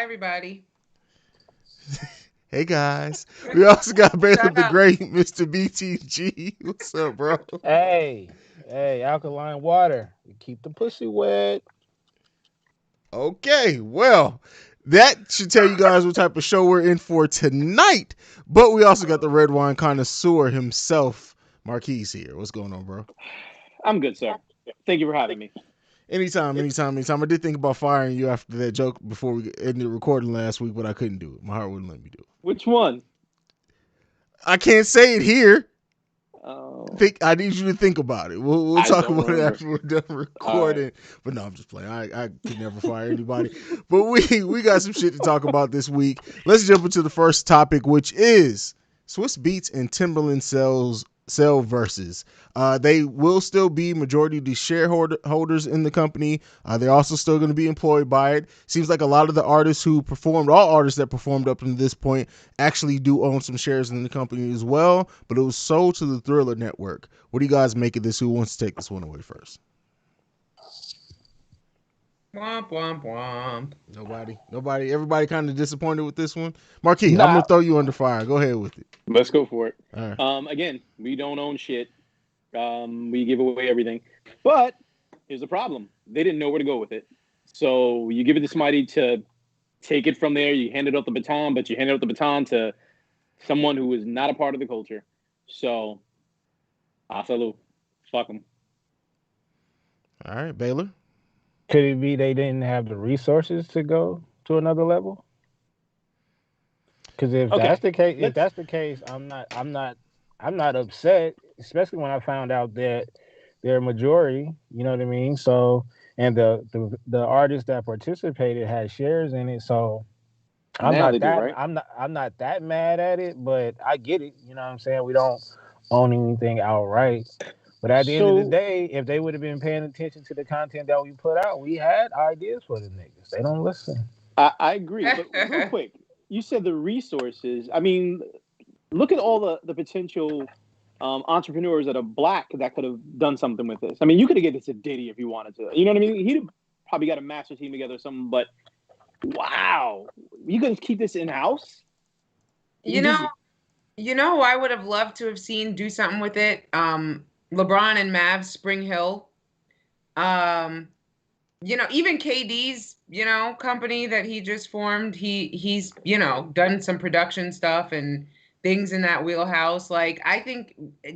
everybody. Hey guys, we also got Baylor Shut the up. Great, Mr. BTG. What's up, bro? Hey, alkaline water. Keep the pussy wet. Okay, well, that should tell you guys what type of show we're in for tonight. But we also got the red wine connoisseur himself, Marquise here. What's going on, bro? I'm good, sir. Thank you for having me. Anytime. I did think about firing you after that joke before we ended recording last week, but I couldn't do it. My heart wouldn't let me do it. Which one? I can't say it here. Oh, I need you to think about it. We'll I talk don't about it remember. after we're done All recording. right. But no, I'm just playing. I could never fire anybody. But we got some shit to talk about this week. Let's jump into the first topic, which is Swiss Beats and Timberland sell versus. They will still be majority of the shareholders in the company. They're also still going to be employed by it. Seems like a lot of the artists who performed, all artists that performed up to this point, actually do own some shares in the company as well. But it was sold to the Thriller Network. What do you guys make of this? Who wants to take this one away first? Womp womp womp. Nobody. Everybody kind of disappointed with this one. Marquis, I'm gonna Nah, throw you under fire. Go ahead with it. Let's go for it. All right. Again, we don't own shit. We give away everything. But here's the problem. They didn't know where to go with it. So you give it to somebody to take it from there. You hand it out the baton, but you hand it out the baton to someone who is not a part of the culture. So, salute. Fuck them. All right, Baylor. could it be they didn't have the resources to go to another level? Because if Okay. that's the case, Let's I'm not upset. Especially when I found out that they're a majority. You know what I mean? So, and the artists that participated had shares in it. So now they do, right? I'm not that mad at it, but I get it. You know what I'm saying? We don't own anything outright. But at the end of the So day, if they would have been paying attention to the content that we put out, we had ideas for the niggas. They don't listen. I agree. But real quick, you said the resources. I mean, look at all the potential entrepreneurs that are black that could have done something with this. I mean, you could have given this to Diddy if you wanted to. You know what I mean? He'd probably got a master team together or something. But wow, you gonna keep this in house? you know, who I would have loved to have seen do something with it. LeBron and Mavs Spring Hill. Um, even KD's, company that he just formed, he's, done some production stuff and things in that wheelhouse. Like, I think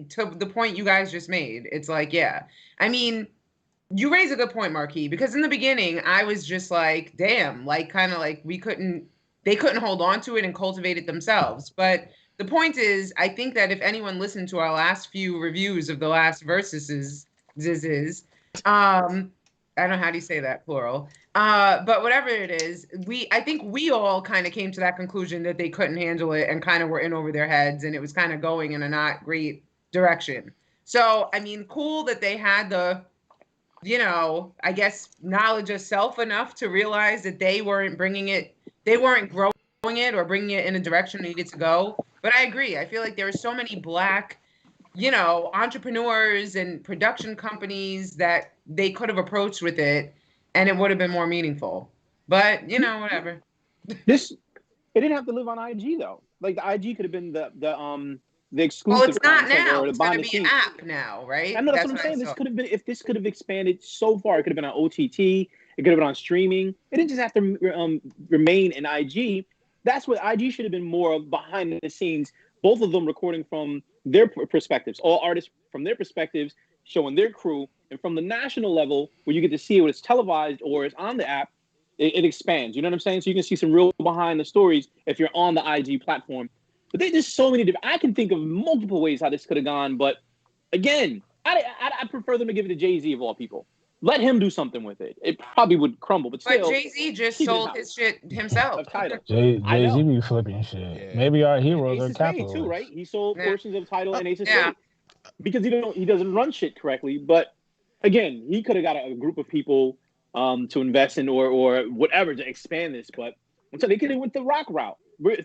to the point you guys just made, it's like, yeah. I mean, you raise a good point, Marquis, because in the beginning, I was just like, damn, like, kind of like they couldn't hold on to it and cultivate it themselves. But the point is, I think that if anyone listened to our last few reviews of the last verses, I don't know how do you say that plural. But whatever it is, I think we all kind of came to that conclusion that they couldn't handle it and kind of were in over their heads and it was kind of going in a not great direction. So, I mean, cool that they had I guess knowledge of self enough to realize that they weren't growing it or bringing it in a direction it needed to go. But I agree. I feel like there are so many black entrepreneurs and production companies that they could have approached with it and it would have been more meaningful. But, whatever. This it didn't have to live on IG though. Like the IG could have been the Well, exclusive it's not content now. or the It's going behind to the be an scenes. app now, right? I know that's That's what I'm what I saying. This saw. could have been if this could have expanded so far. It could have been on OTT. It could have been on streaming. It didn't just have to remain in IG. That's what IG should have been more of behind the scenes. Both of them recording from their perspectives. All artists from their perspectives, showing their crew, and from the national level where you get to see it when it's televised or it's on the app. It expands. You know what I'm saying? So you can see some real behind the stories if you're on the IG platform. But there's just so many different. I can think of multiple ways how this could have gone, but again, I prefer them to give it to Jay-Z of all people. Let him do something with it. It probably would crumble, but But still, Jay-Z just keep it sold in-house his shit himself. of title. I Jay Z know. be flipping shit. Yeah. Maybe our And heroes Ace are of Spade too, right? capitalists. He sold Yeah. portions of title and Ace of Yeah. Spade because he doesn't run shit correctly. But again, he could have got a group of people to invest in or whatever to expand this. But so they could have went the rock route.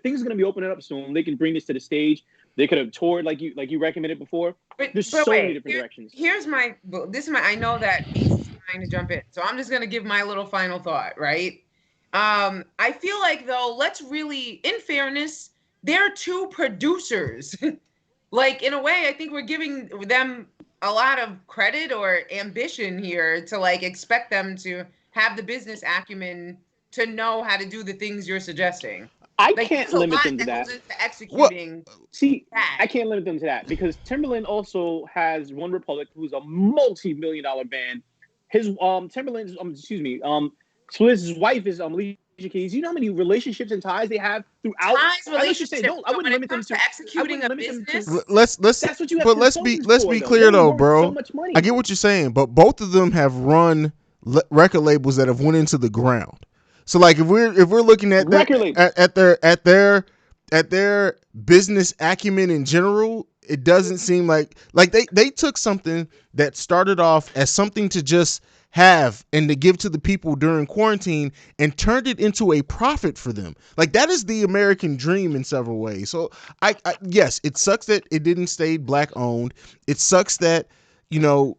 Things are going to be opening up soon. They can bring this to the stage. They could have toured like you recommended before. There's But so many wait, different directions. this is my, I know that Ace is trying to jump in. So I'm just going to give my little final thought, right? I feel like though, let's really, in fairness, they're two producers. Like in a way, I think we're giving them a lot of credit or ambition here to like expect them to have the business acumen to know how to do the things you're suggesting. I Like can't there's a limit lot them to that that. goes into What? executing See, that. I can't limit them to that because Timberland also has One Republic, who's a multi-million-dollar band. His Timberland's excuse me, Swiz's wife is Alicia Keys. You know how many relationships and ties they have throughout. Ties, I know what you're saying. relationships, Don't. I but when wouldn't it limit them comes to to. I executing wouldn't a limit them to. business, Let's That's what you have but let's be consultants for, though. clear They're though, worth so bro. much money. I get what you're saying, but both of them have run record labels that have went into the ground. So like if we're looking at Record label. at their business acumen in general, it doesn't seem like they took something that started off as something to just have and to give to the people during quarantine and turned it into a profit for them. Like that is the American dream in several ways. So I yes, it sucks that it didn't stay black owned. It sucks that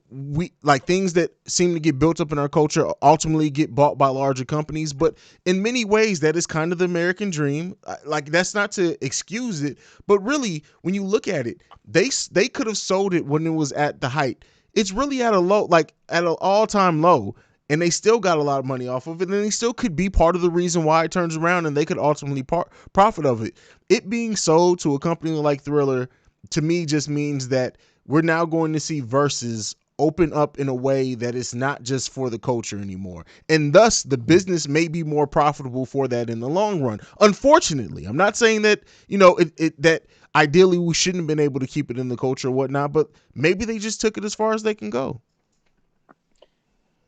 we like things that seem to get built up in our culture ultimately get bought by larger companies, but in many ways that is kind of the American dream. Like that's not to excuse it, but really when you look at it, they could have sold it when it was at the height. It's really at a low, like at an all-time low, and they still got a lot of money off of it, and they still could be part of the reason why it turns around, and they could ultimately profit of it. It being sold to a company like Thriller to me just means that we're now going to see Verzuz open up in a way that is not just for the culture anymore. And thus the business may be more profitable for that in the long run. Unfortunately, I'm not saying that, that ideally we shouldn't have been able to keep it in the culture or whatnot, but maybe they just took it as far as they can go.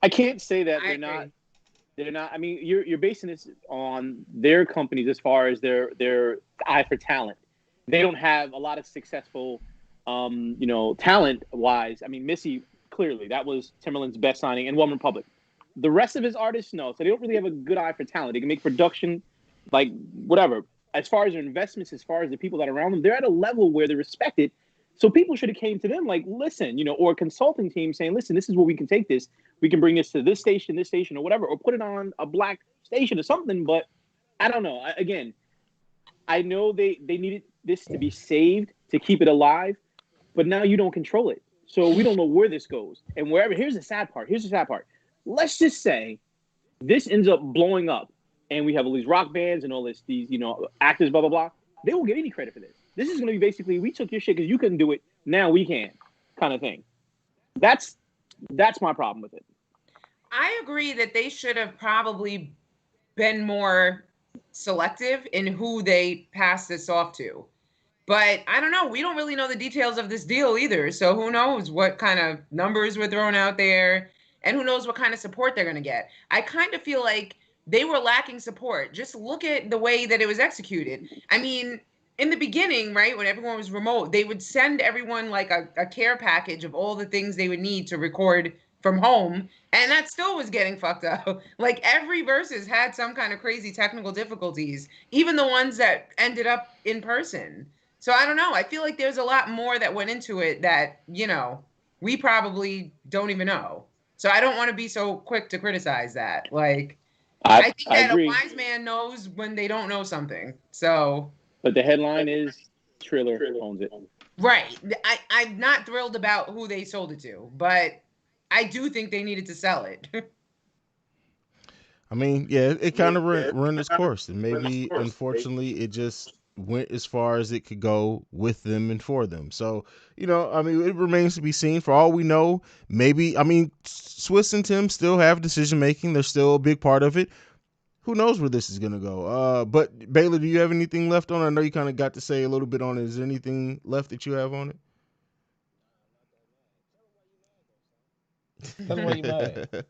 I can't say that I they're agree. not. They're not. I mean, you're basing this on their companies as far as their eye for talent. They don't have a lot of successful, talent wise. I mean, Missy clearly that was Timberland's best signing, and One Republic. The rest of his artists, no. So they don't really have a good eye for talent. They can make production, like whatever. As far as their investments, as far as the people that are around them, they're at a level where they're respected. So people should have came to them like, listen, or a consulting team saying, listen, this is where we can take this. We can bring this to this station, or whatever, or put it on a black station or something. But I don't know. Again, I know they needed this to be saved to keep it alive, but now you don't control it. So we don't know where this goes. And wherever, here's the sad part. Let's just say this ends up blowing up and we have all these rock bands and all these actors, blah, blah, blah. They won't get any credit for this. This is going to be basically, we took your shit because you couldn't do it. Now we can, kind of thing. That's my problem with it. I agree that they should have probably been more selective in who they pass this off to. But I don't know. We don't really know the details of this deal either. So who knows what kind of numbers were thrown out there and who knows what kind of support they're going to get. I kind of feel like they were lacking support. Just look at the way that it was executed. I mean, in the beginning, right, when everyone was remote, they would send everyone like a care package of all the things they would need to record from home, and that still was getting fucked up. Like every Verzuz had some kind of crazy technical difficulties, even the ones that ended up in person. So I don't know. I feel like there's a lot more that went into it that, we probably don't even know. So I don't want to be so quick to criticize that. Like, I think I that a agree. wise man knows when they don't know something. So, But the headline is Triller owns it. right. I'm not thrilled about who they sold it to, but I do think they needed to sell it. I mean, yeah, it kind of run its course, and maybe unfortunately it just went as far as it could go with them and for them. So, I mean, it remains to be seen. For all we know, maybe, I mean, Swiss and Tim still have decision making. They're still a big part of it. Who knows where this is gonna go? But Baylor, do you have anything left on it? I know you kind of got to say a little bit on it. Is there anything left that you have on it? Tell me why you mad.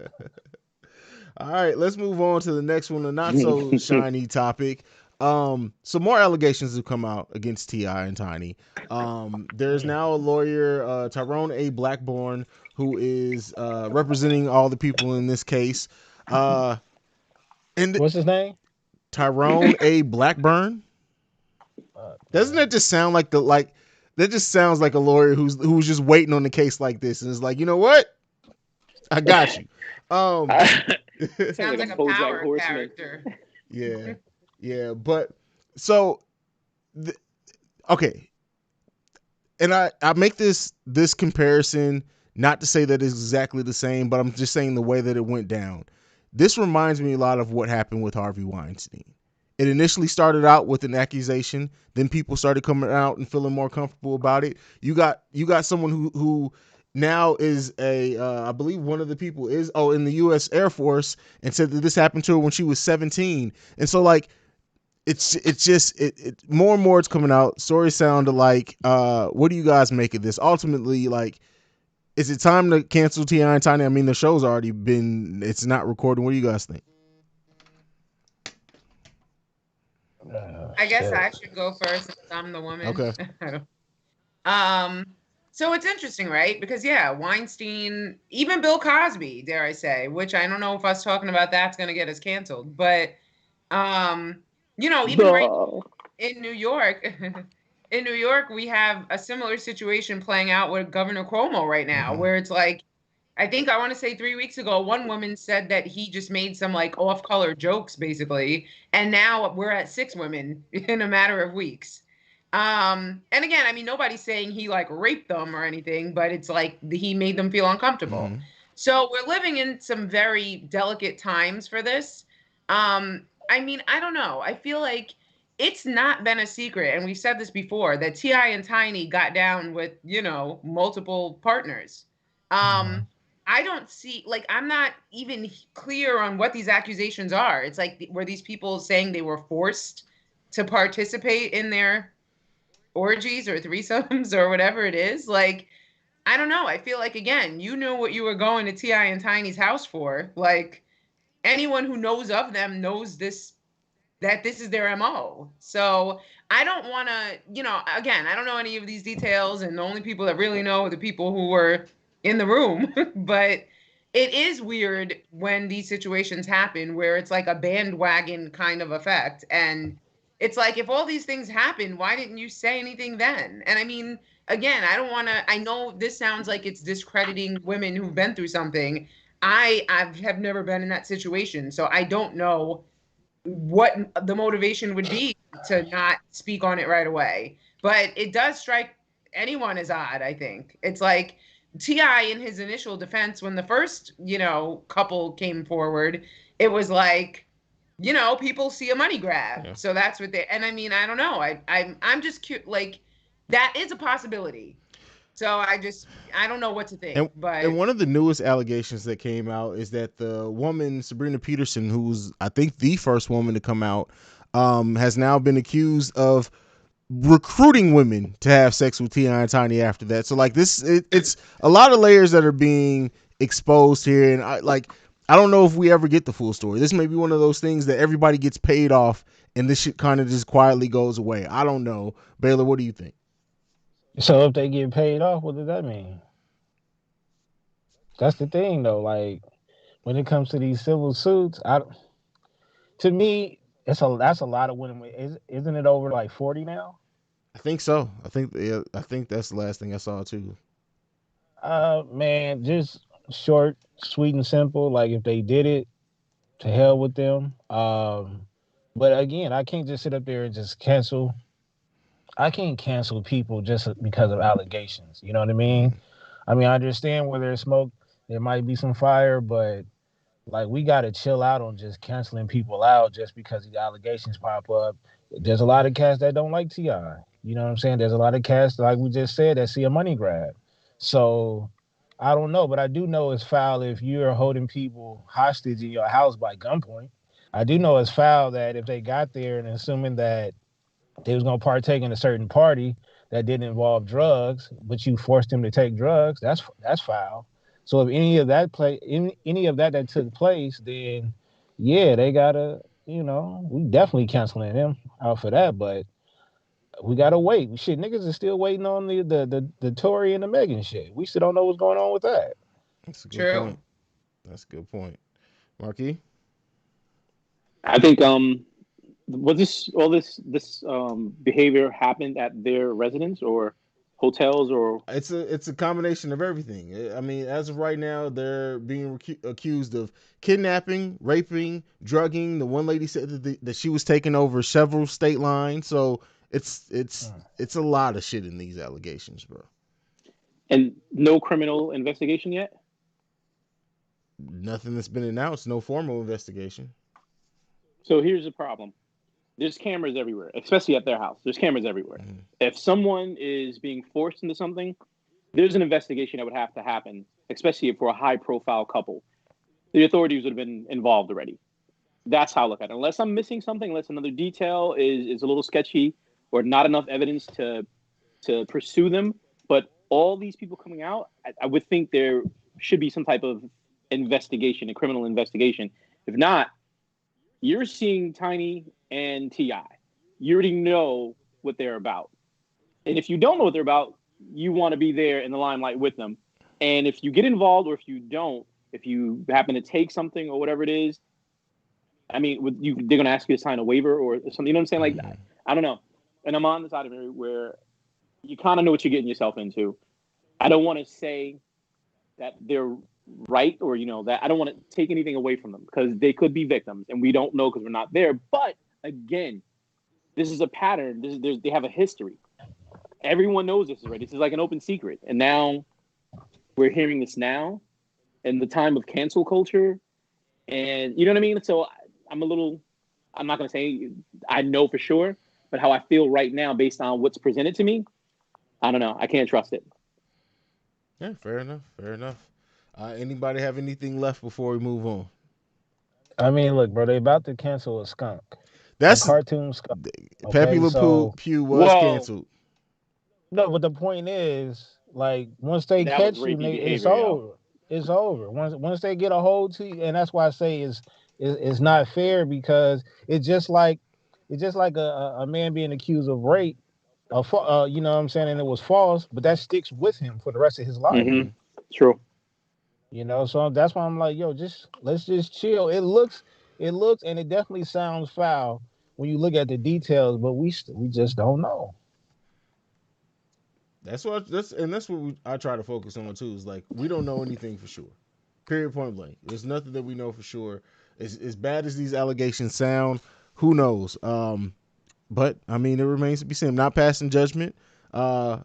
All right, let's move on to the next one, a not so shiny topic. Some more allegations have come out against T.I. and Tiny. There's now a lawyer, Tyrone A. Blackburn, who is representing all the people in this case. And What's his name? Tyrone A. Blackburn. Doesn't that just sound like that just sounds like a lawyer who's just waiting on the case like this and is like, you know what? I got you. Sounds like a power character. Yeah, yeah, but so th- okay, and I make this comparison not to say that it's exactly the same, but I'm just saying the way that it went down. This reminds me a lot of what happened with Harvey Weinstein. It initially started out with an accusation, then people started coming out and feeling more comfortable about it. You got someone who now is a I believe one of the people is in the U.S. Air Force and said that this happened to her when she was 17, and so like it's just more and more it's coming out. Stories sound alike. What do you guys make of this? Ultimately, like, is it time to cancel T.I. and Tiny? I mean, the show's already been. It's not recording. What do you guys think? I guess Shit. I should go first since I'm the woman. Okay. um, so it's interesting, right? Because yeah, Weinstein, even Bill Cosby, dare I say, which I don't know if us talking about that's going to get us canceled, but um, even right Duh. in New York, in New York, we have a similar situation playing out with Governor Cuomo right now, Mm-hmm. where it's like, I think I want to say 3 weeks ago, one woman said that he just made some like off-color jokes, basically, and now we're at 6 women in a matter of weeks. And again, I mean, nobody's saying he like raped them or anything, but it's like he made them feel uncomfortable. Mm-hmm. So we're living in some very delicate times for this. I mean, I don't know. I feel like it's not been a secret, and we've said this before, that Ti and Tiny got down with multiple partners. Mm-hmm. I don't see, like, I'm not even clear on what these accusations are. It's like, were these people saying they were forced to participate in their orgies or threesomes or whatever it is? Like, I don't know. I feel like, again, you knew what you were going to Ti and Tiny's house for. Like, anyone who knows of them knows that this is their MO. So I don't want to, again, I don't know any of these details, and the only people that really know are the people who were in the room. But it is weird when these situations happen where it's like a bandwagon kind of effect. And it's like, if all these things happen, why didn't you say anything then? And I mean, again, I don't want to, I know this sounds like it's discrediting women who've been through something. Have never been in that situation. So I don't know what the motivation would be to not speak on it right away. But it does strike anyone as odd, I think. It's like Ti in his initial defense when the first, couple came forward, it was like, people see a money grab. Yeah. So that's what they, and I mean, I don't know. I'm just cute, like, that is a possibility. So I don't know what to think, And but one of the newest allegations that came out is that the woman Sabrina Peterson, who's I think the first woman to come out, has now been accused of recruiting women to have sex with T.I. and Tiny after that. So like it's a lot of layers that are being exposed here, and I don't know if we ever get the full story. This may be one of those things that everybody gets paid off, and this shit kind of just quietly goes away. I don't know, Baylor. What do you think? So if they get paid off, what does that mean? That's the thing, though. Like when it comes to these civil suits, to me, that's a lot of women. Isn't it over like 40 now? I think so. I think that's the last thing I saw too. Man, just short, sweet, and simple. Like if they did it, to hell with them. But again, I can't just sit up there and just cancel. I can't cancel people just because of allegations. You know what I mean? Mm-hmm. I mean, I understand where there's smoke, there might be some fire, but like we got to chill out on just canceling people out just because the allegations pop up. There's a lot of cats that don't like Ti. You know what I'm saying? There's a lot of cats, like we just said, that see a money grab. So I don't know, but I do know it's foul if you're holding people hostage in your house by gunpoint. I do know it's foul that if they got there and assuming that they was gonna partake in a certain party that didn't involve drugs, but you forced them to take drugs, that's foul. So if any of that took place, then yeah, they gotta, we definitely canceling them out for that. But we gotta wait. Shit, niggas is still waiting on the Tory and the Megan shit. We still don't know what's going on with that. That's a good true. point. That's a good point, Marquis. I think was this all this behavior happened at their residence, or hotels or It's a combination of everything. I mean, as of right now, they're being accused of kidnapping, raping, drugging. The one lady said that she was taking over several state lines. So it's a lot of shit in these allegations, bro. and no criminal investigation yet. Nothing that's been announced. No formal investigation. So here's the problem. There's cameras everywhere, especially at their house. There's cameras everywhere. Mhm. If someone is being forced into something, there's an investigation that would have to happen, especially for a high profile couple. The authorities would have been involved already. That's how I look at it. Unless I'm missing something, unless another detail is a little sketchy or not enough evidence to pursue them. But all these people coming out, I would think there should be some type of investigation, a criminal investigation. If not, you're seeing Tiny and Ti. You already know what they're about, and if you don't know what they're about, you want to be there in the limelight with them. And if you get involved, or if you don't, if you happen to take something or whatever it is, I mean, they're gonna ask you to sign a waiver or something. You know what I'm saying? Like, I don't know. And I'm on the side of it where you kind of know what you're getting yourself into. I don't want to say that they're right or that I don't want to take anything away from them because they could be victims and we don't know because we're not there. But again, this is a pattern. They have a history. Everyone knows this already. This is like an open secret. And now we're hearing this now in the time of cancel culture. And you know what I mean? So I'm not going to say I know for sure, but how I feel right now based on what's presented to me, I don't know. I can't trust it. Yeah, fair enough. Fair enough. Anybody have anything left before we move on? I mean, look, bro, they about to cancel a skunk. A That's cartoon skunk. Pepe Okay, Le so Pew was Whoa, canceled. no, but the point is, like, once they that was catch you, rapey it's behavior, yo. over. It's over. Once they get a hold to you, and that's why I say it's not fair because it's just like a man being accused of rape, you know what I'm saying, and it was false, but that sticks with him for the rest of his life. Mm-hmm. True. So that's why I'm like, yo, let's just chill. It looks, and it definitely sounds foul when you look at the details, but we just don't know. That's what I try to focus on too. Is like we don't know anything for sure. Period. Point blank. There's nothing that we know for sure. As bad as these allegations sound, who knows? But I mean, it remains to be seen. I'm not passing judgment. Uh,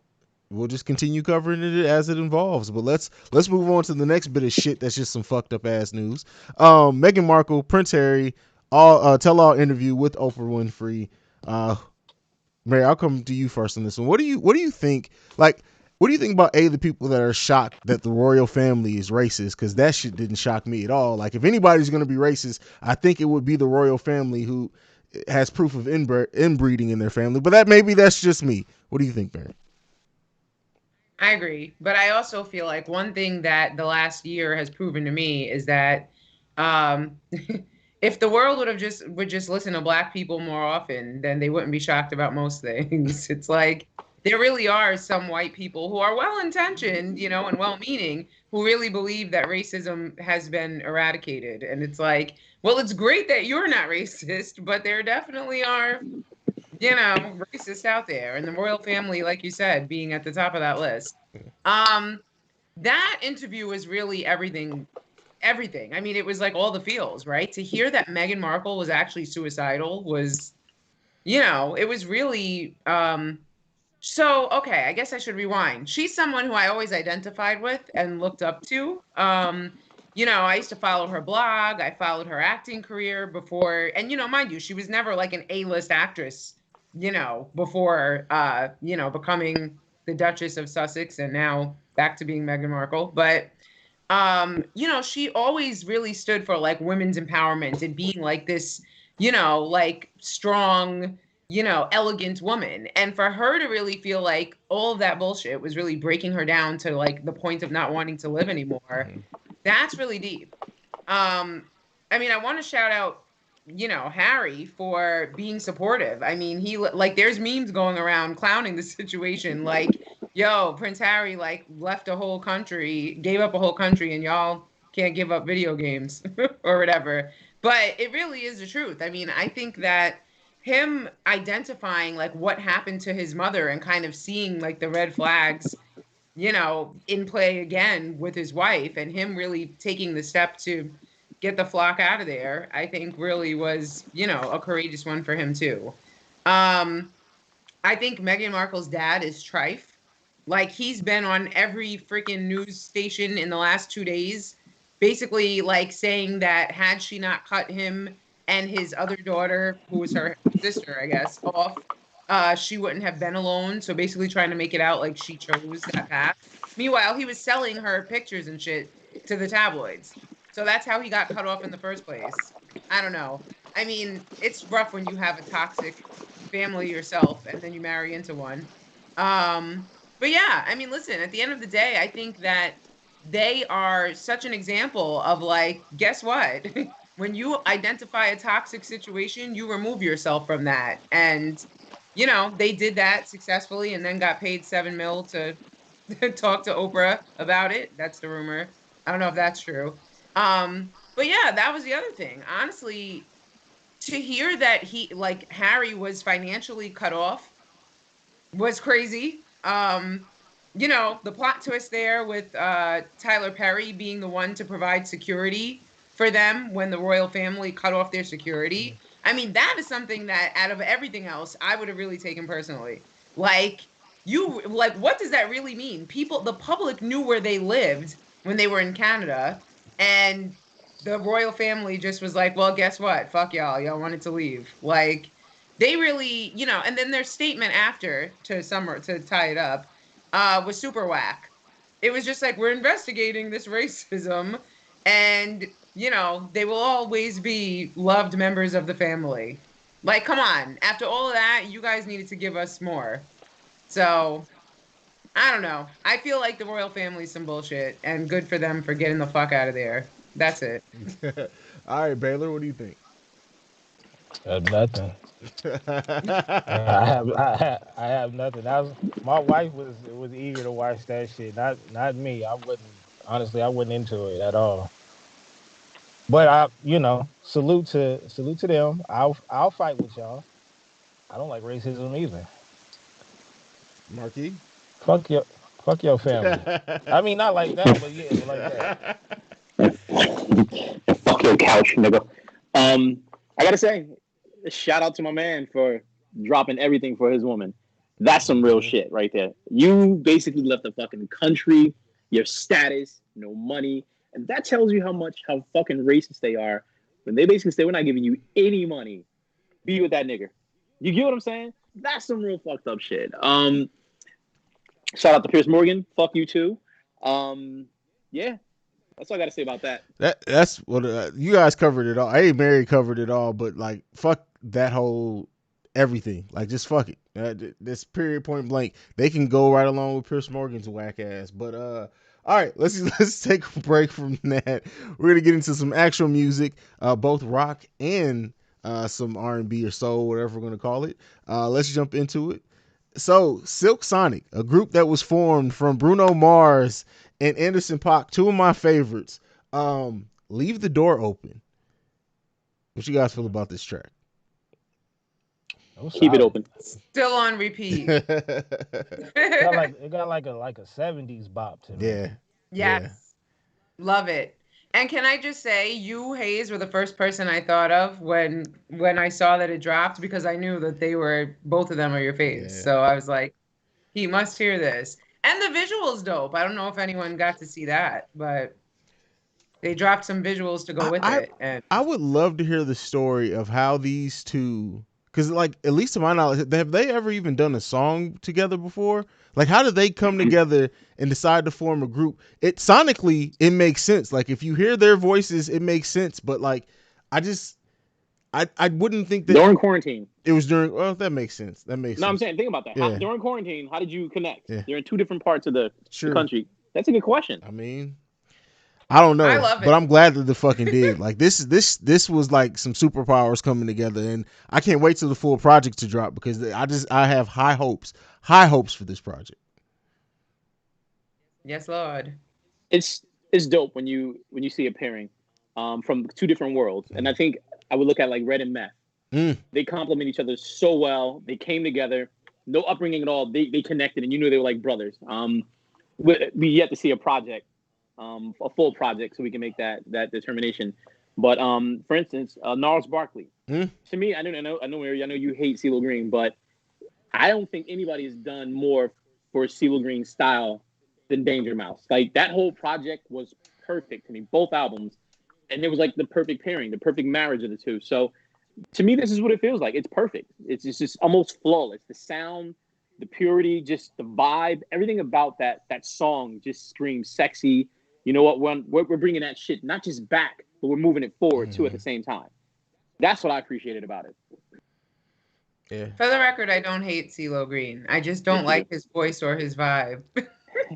we'll just continue covering it as it involves. But let's move on to the next bit of shit that's just some fucked up ass news. Meghan Markle, Prince Harry, tell-all interview with Oprah Winfrey. Mary, I'll come to you first on this one. What do you think? Like, what do you think about the people that are shocked that the royal family is racist? Because that shit didn't shock me at all. Like, if anybody's gonna be racist, I think it would be the royal family who has proof of inbreeding in their family. But maybe that's just me. What do you think, Mary? I agree, but I also feel like one thing that the last year has proven to me is that um, if the world would just listen to Black people more often, then they wouldn't be shocked about most things. It's like there really are some white people who are well intentioned, and well meaning, who really believe that racism has been eradicated. And it's like, well, it's great that you're not racist, but there definitely are racist out there, and the royal family, like you said, being at the top of that list. Um, that interview was really everything. Everything. I mean, it was like all the feels, right? To hear that Meghan Markle was actually suicidal was, it was really so okay, I guess I should rewind. She's someone who I always identified with and looked up to. I used to follow her blog. I followed her acting career before, and mind you, she was never like an A-list actress, before becoming the Duchess of Sussex and now back to being Meghan Markle. But she always really stood for like women's empowerment and being like this, like strong, elegant woman. And for her to really feel like all of that bullshit was really breaking her down to like the point of not wanting to live anymore, that's really deep. I mean, I want to shout out, Harry for being supportive. I mean, he like there's memes going around clowning the situation like, yo, Prince Harry like left a whole country, gave up a whole country, and y'all can't give up video games or whatever. But it really is the truth. I mean, I think that him identifying like what happened to his mother and kind of seeing like the red flags, in play again with his wife, and him really taking the step to get the flock out of there, I think really was, a courageous one for him too. Um, I think Meghan Markle's dad is trife. Like, he's been on every freaking news station in the last 2 days, basically like saying that had she not cut him and his other daughter, who was her sister, I guess, off, she wouldn't have been alone. So basically trying to make it out like she chose that path. Meanwhile, he was selling her pictures and shit to the tabloids. So that's how he got cut off in the first place. I don't know. I mean, it's rough when you have a toxic family yourself and then you marry into one. But yeah, I mean, listen, at the end of the day, I think that they are such an example of like, guess what? When you identify a toxic situation, you remove yourself from that. And, they did that successfully and then got paid 7 mil to talk to Oprah about it. That's the rumor. I don't know if that's true. But yeah, that was the other thing. Honestly, to hear that like Harry was financially cut off was crazy. The plot twist there with Tyler Perry being the one to provide security for them when the royal family cut off their security. I mean, that is something that out of everything else, I would have really taken personally. Like, what does that really mean? The public knew where they lived when they were in Canada, and the royal family just was like, well, guess what? Fuck y'all. Y'all wanted to leave. Like, they really, and then their statement after to tie it up, was super whack. It was just like, we're investigating this racism, and they will always be loved members of the family. Like, come on, after all of that, you guys needed to give us more. So I don't know. I feel like the royal family's some bullshit, and good for them for getting the fuck out of there. That's it. All right, Baylor, what do you think? Nothing. I have nothing. My wife was eager to watch that shit. Not me. I wouldn't. Honestly, I wasn't into it at all. But salute to them. I'll fight with y'all. I don't like racism either. Marquis? Fuck your fuck your family. I mean, not like that, but yeah, but like that. Fuck your couch, nigga. I gotta say, shout out to my man for dropping everything for his woman. That's some real shit right there. You basically left the fucking country, your status, no money, and that tells you how fucking racist they are when they basically say we're not giving you any money. Be with that nigga. You get what I'm saying? That's some real fucked up shit. Shout out to Piers Morgan. Fuck you too. Yeah, that's all I got to say about that. That's what you guys covered it all. Hey, Mary covered it all, but like, fuck that whole everything. Like, just fuck it. This period, point blank. They can go right along with Piers Morgan's whack ass. But all right, let's take a break from that. We're gonna get into some actual music, both rock and some R&B or soul, whatever we're gonna call it. Let's jump into it. So, Silk Sonic, a group that was formed from Bruno Mars and Anderson .Paak, two of my favorites. Leave the Door Open. What you guys feel about this track? Keep it open. Still on repeat. It got like a 70s bop to me. Yeah. Yes. Yeah. Love it. And can I just say, you, Hayes, were the first person I thought of when I saw that it dropped, because I knew that both of them are your faves. Yeah. So I was like, he must hear this. And the visual's dope. I don't know if anyone got to see that, but they dropped some visuals to go with it. And I would love to hear the story of how these two, because like, at least to my knowledge, have they ever even done a song together before? Like, how did they come together and decide to form a group? It sonically, it makes sense. Like, if you hear their voices, it makes sense. But like, I wouldn't think that during quarantine. It was during. Well, that makes sense. That makes sense. I'm saying, think about that. Yeah. During quarantine, how did you connect? Yeah. You're in two different parts of the country. That's a good question. I mean, I don't know, I love it, but I'm glad that they fucking did. Like, this was like some superpowers coming together, and I can't wait till the full project to drop, because I have high hopes for this project. Yes, Lord. It's dope when you see a pairing from two different worlds, and I think I would look at like Red and Meth. They complement each other so well. They came together. No upbringing at all. They connected, and you knew they were like brothers. We yet to see a project, a full project, so we can make that determination. But for instance, Gnarls Barkley. To me, I know you hate CeeLo Green, but I don't think anybody has done more for CeeLo Green's style than Danger Mouse. Like, that whole project was perfect to me, both albums, and it was like the perfect pairing, the perfect marriage of the two. So to me, this is what it feels like. It's perfect. It's just almost flawless. The sound, the purity, just the vibe, everything about that song just screams sexy. You know what? We're bringing that shit not just back, but we're moving it forward too at the same time. That's what I appreciated about it. Yeah. For the record, I don't hate CeeLo Green. I just don't like his voice or his vibe.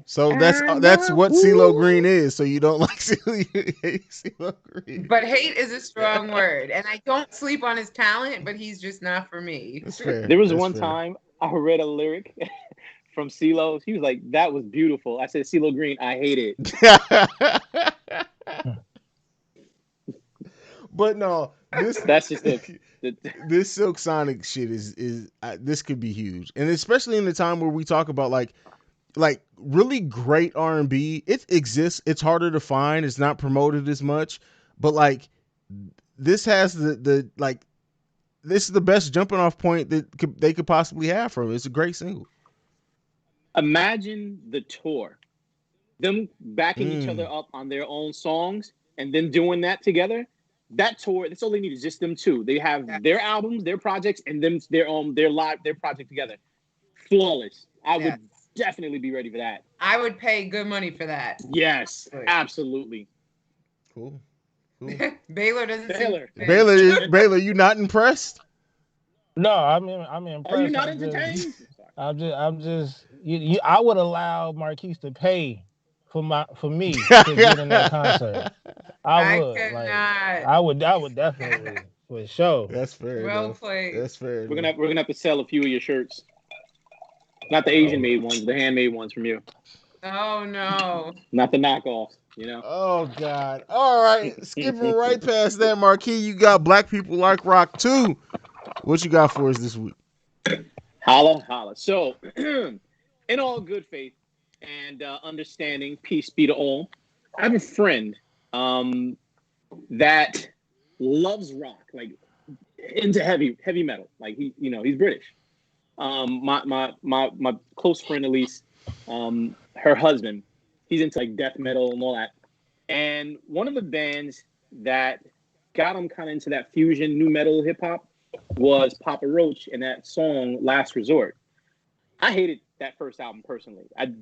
So that's what CeeLo Green is. So you don't like CeeLo Green. But hate is a strong word, and I don't sleep on his talent, but he's just not for me. That's fair. There was one time I read a lyric from CeeLo. He was like, "That was beautiful." I said, "CeeLo Green, I hate it." But no, that's just this Silk Sonic shit is this could be huge, and especially in the time where we talk about like really great R&B. It exists. It's harder to find. It's not promoted as much, but like this has the like this is the best jumping off point that they could possibly have from it. It's a great single. Imagine the tour, them backing each other up on their own songs, and then doing that together. That tour, that's all they need is just them two. They have their albums, their projects, and them their project together. Flawless. I would definitely be ready for that. I would pay good money for that. Yes, absolutely. Cool. Baylor doesn't Baylor, you not impressed? No, I'm impressed. Are you not entertained? I'm just I would allow Marquise to pay for me to get in that concert. I would definitely for sure. That's fair. Well played. That's fair. We're gonna have to sell a few of your shirts. Not the Asian made ones, the handmade ones from you. Oh no. Not the knockoffs, you know. Oh God. All right. Skipping right past that, Marquis, you got Black People Like Rock 2. What you got for us this week? Holla. So, in all good faith and understanding, peace be to all, I have a friend that loves rock, like into heavy metal. Like he's British. My close friend Elise, her husband, he's into like death metal and all that. And one of the bands that got him kind of into that fusion new metal hip hop was Papa Roach and that song Last Resort. I hated that first album personally. I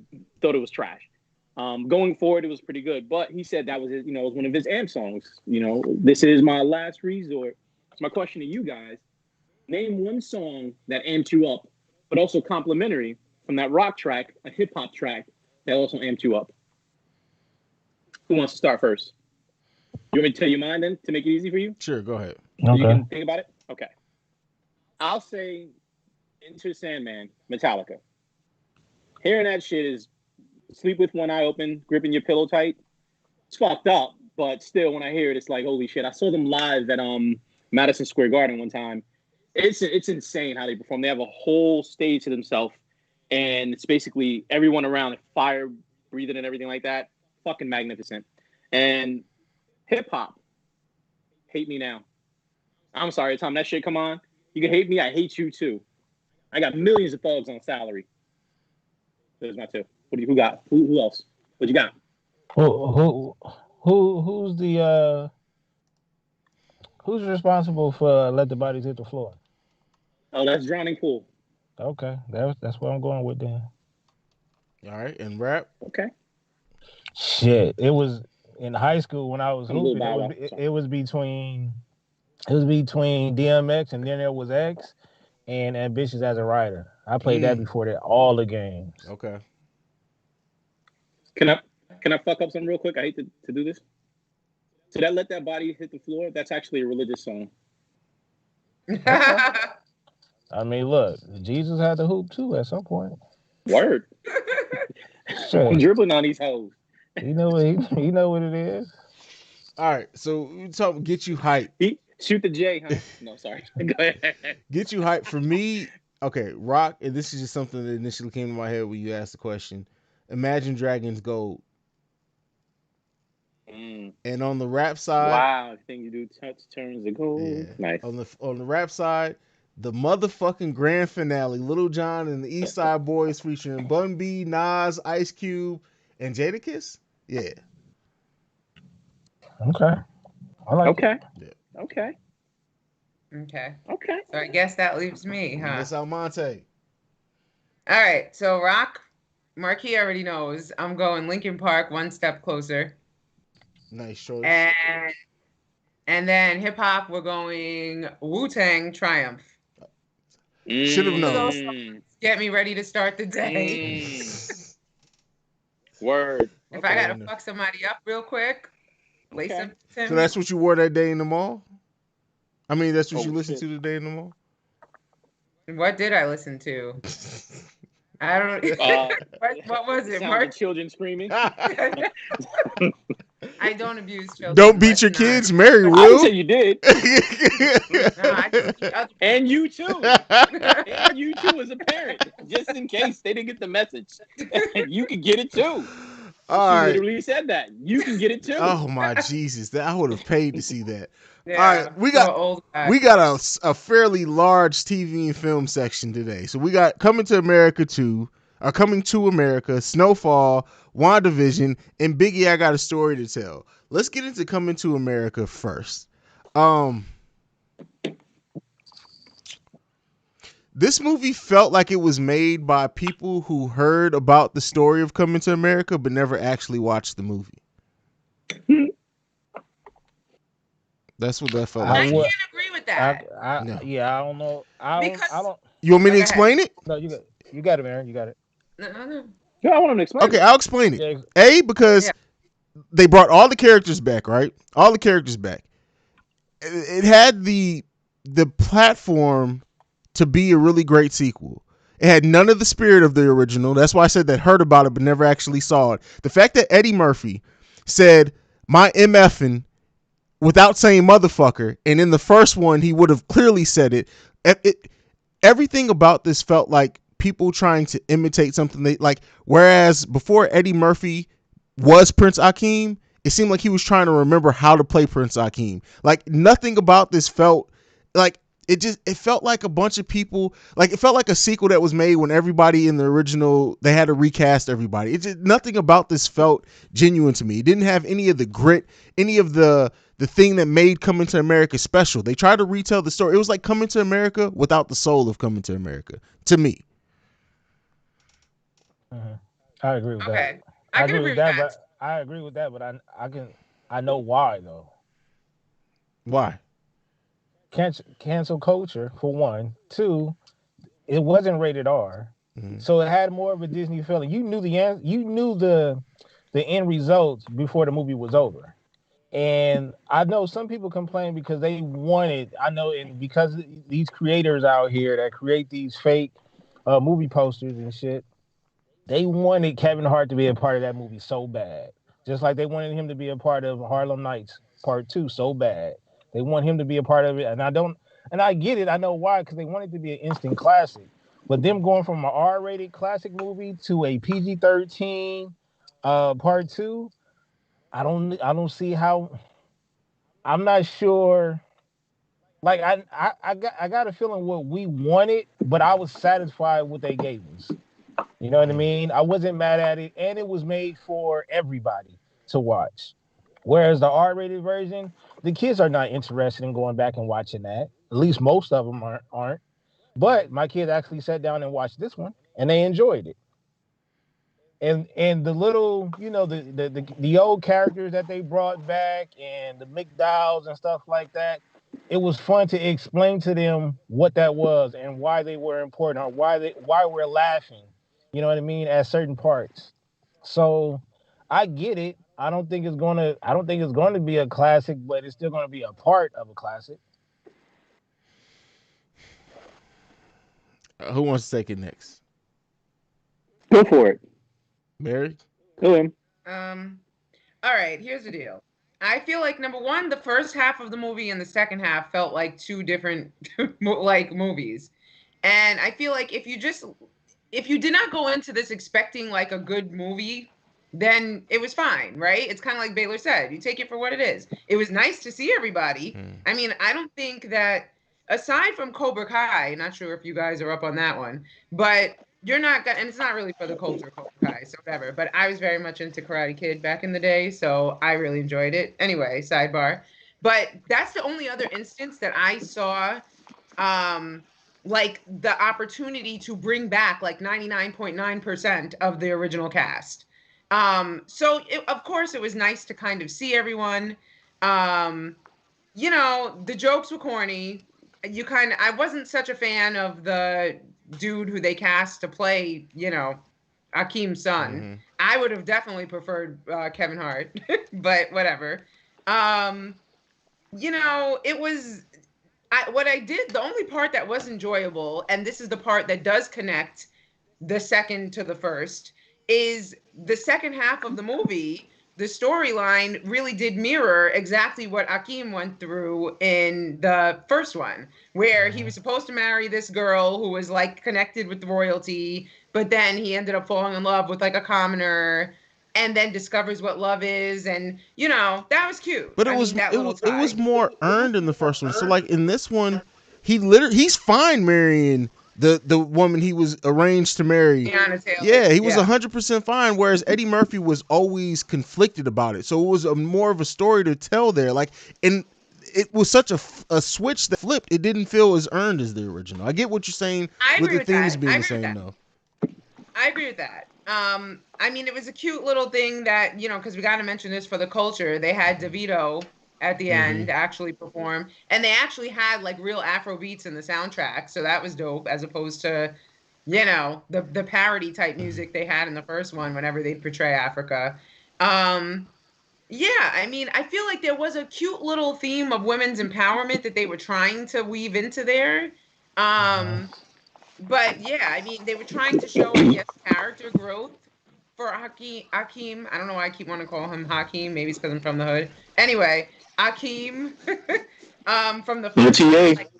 thought it was trash. Going forward, it was pretty good, but he said that was his, it was one of his AMP songs. This is my last resort. So my question to you guys: name one song that amped you up, but also complimentary from that rock track, a hip hop track that also amped you up. Who wants to start first? You want me to tell you mine then to make it easy for you? Sure, go ahead. So you can think about it. Okay, I'll say Into the Sandman, Metallica. Hearing that shit is sleep with one eye open, gripping your pillow tight. It's fucked up, but still, when I hear it, it's like, holy shit. I saw them live at Madison Square Garden one time. It's insane how they perform. They have a whole stage to themselves, and it's basically everyone around, like fire breathing and everything like that. Fucking magnificent. And hip hop, Hate Me Now. I'm sorry, Tom, that shit come on. You can hate me, I hate you too. I got millions of thugs on salary. There's my two. Who got? Who else? What you got? Who's responsible for Let the Bodies Hit the Floor? Oh, that's Drowning Pool. Okay, that's what I'm going with then. All right, and rap. Okay. Shit, it was in high school when I was hooping. It was between DMX and then there was X and Ambitious as a Rider. I played that before all the games. Okay. Can I fuck up something real quick? I hate to do this. So that Let That Body Hit the Floor, that's actually a religious song. I mean, look, Jesus had to hoop too at some point. Word. Sure. I'm dribbling on these hoes. You know what it is. All right, so we talk get you hyped. Shoot the J, huh? No, sorry. Go ahead. Get you hyped for me. Okay, Rock, and this is just something that initially came to my head when you asked the question. Imagine Dragons Gold. Mm. And on the rap side, Wow, everything you do turns to gold. yeah. Nice. On the rap side, the motherfucking grand finale, Little John and the East Side Boys featuring Bun B, Nas, Ice Cube, and Jadakiss. Yeah. Okay. I like it. Okay. Yeah. Okay. Okay. Okay. So I guess that leaves me, huh? Miss Almonte. All right. So rock, Marquis already knows. I'm going Linkin Park, One Step Closer, Nice choice. and then hip hop, we're going Wu-Tang, Triumph. Should have Both of known. those songs get me ready to start the day. Word. If I gotta fuck somebody up real quick, play Okay. some Tim. So that's what you wore that day in the mall? I mean, that's what Oh, you listened shit. to today in the mall? What did I listen to? I don't. What was it? Sounds of children screaming. I don't abuse children. Don't beat your kids, Mary I will. didn't say you did. No, I just beat other And you too. And you too as a parent. Just in case they didn't get the message. You can get it too. All She right. literally said that. You can get it too. Oh my Jesus! That I would have paid to see that. Yeah, All right, we so got old guy. we got a fairly large TV and film section today. So we got Coming to America 2, Coming to America, Snowfall, WandaVision, and Biggie. I got a story to tell. Let's get into Coming to America first. This movie felt like it was made by people who heard about the story of Coming to America but never actually watched the movie. That's what that felt I like. can't agree with that. No. Yeah, I don't know. I don't. You want me to Go explain it? No, you got it, man. You got it. No. Yeah, I want him to explain. Okay, I'll explain it. Yeah. Because they brought all the characters back, right? All the characters back. It had the platform to be a really great sequel. It had none of the spirit of the original. That's why I said that heard about it but never actually saw it. The fact that Eddie Murphy said my MFing without saying motherfucker, and in the first one he would have clearly said it. Everything about this felt like people trying to imitate something they like. Whereas before Eddie Murphy was Prince Akeem, it seemed like he was trying to remember how to play Prince Akeem. Like nothing about this felt like it felt like a bunch of people, like it felt like a sequel that was made when everybody in the original, they had to recast everybody. Nothing about this felt genuine to me. It didn't have any of the grit, any of the thing that made Coming to America special. They tried to retell the story. It was like Coming to America without the soul of Coming to America, to me. Mm-hmm. I agree with that. Okay, I can agree with that. But I agree with that, but I know why though. Why? Cancel culture for one. Two, it wasn't rated R, so it had more of a Disney feeling. You knew the end results before the movie was over. And I know some people complain because they wanted, and because these creators out here that create these fake movie posters and shit, they wanted Kevin Hart to be a part of that movie so bad. Just like they wanted him to be a part of Harlem Nights Part 2 so bad. They want him to be a part of it. And I get it. I know why, because they want it to be an instant classic. But them going from an R-rated classic movie to a PG-13 Part 2, I don't see how. I'm not sure. Like I got a feeling what we wanted, but I was satisfied with what they gave us. You know what I mean? I wasn't mad at it, and it was made for everybody to watch. Whereas the R-rated version, the kids are not interested in going back and watching that. At least most of them aren't. But my kids actually sat down and watched this one, and they enjoyed it. And the little, the old characters that they brought back and the McDowells and stuff like that, it was fun to explain to them what that was and why they were important or why we're laughing. You know what I mean? At certain parts. So I get it. I don't think it's gonna be a classic, but it's still gonna be a part of a classic. Who wants to take it next? Go for it. Mary? Go in. All right, here's the deal. I feel like number one, the first half of the movie and the second half felt like two different like movies. And I feel like if you did not go into this expecting like a good movie, then it was fine, right? It's kind of like Baylor said, you take it for what it is. It was nice to see everybody. I mean, I don't think that aside from Cobra Kai, not sure if you guys are up on that one, but you're not gonna, and it's not really for the culture of Cobra Kai, so whatever. But I was very much into Karate Kid back in the day, so I really enjoyed it. Anyway, sidebar. But that's the only other instance that I saw um like the opportunity to bring back like 99.9% of the original cast. Of course it was nice to kind of see everyone. Um the jokes were corny. I wasn't such a fan of the dude who they cast to play, Akeem's son. I would have definitely preferred Kevin Hart, but whatever. Um, it was what I did, the only part that was enjoyable, and this is the part that does connect the second to the first, is the second half of the movie. The storyline really did mirror exactly what Akeem went through in the first one, where he was supposed to marry this girl who was like connected with the royalty, but then he ended up falling in love with like a commoner and then discovers what love is. And, that was cute. But it was more earned in the first one. So like in this one, he's fine marrying the woman he was arranged to marry. Yeah, he was 100% fine. Whereas Eddie Murphy was always conflicted about it. So it was more of a story to tell there. Like, and it was such a switch that flipped. It didn't feel as earned as the original. I get what you're saying with the themes being the same though. I agree with that. I mean, it was a cute little thing that, because we got to mention this for the culture. They had DeVito at the end actually perform, and they actually had like real Afro beats in the soundtrack. So that was dope, as opposed to, the parody type music they had in the first one whenever they'd portray Africa. Yeah, I mean, I feel like there was a cute little theme of women's empowerment that they were trying to weave into there. But yeah, I mean, they were trying to show, I guess, character growth for Akeem. I don't know why I keep wanting to call him Hakeem. Maybe it's because I'm from the hood. Anyway, Akeem, from the first one, like,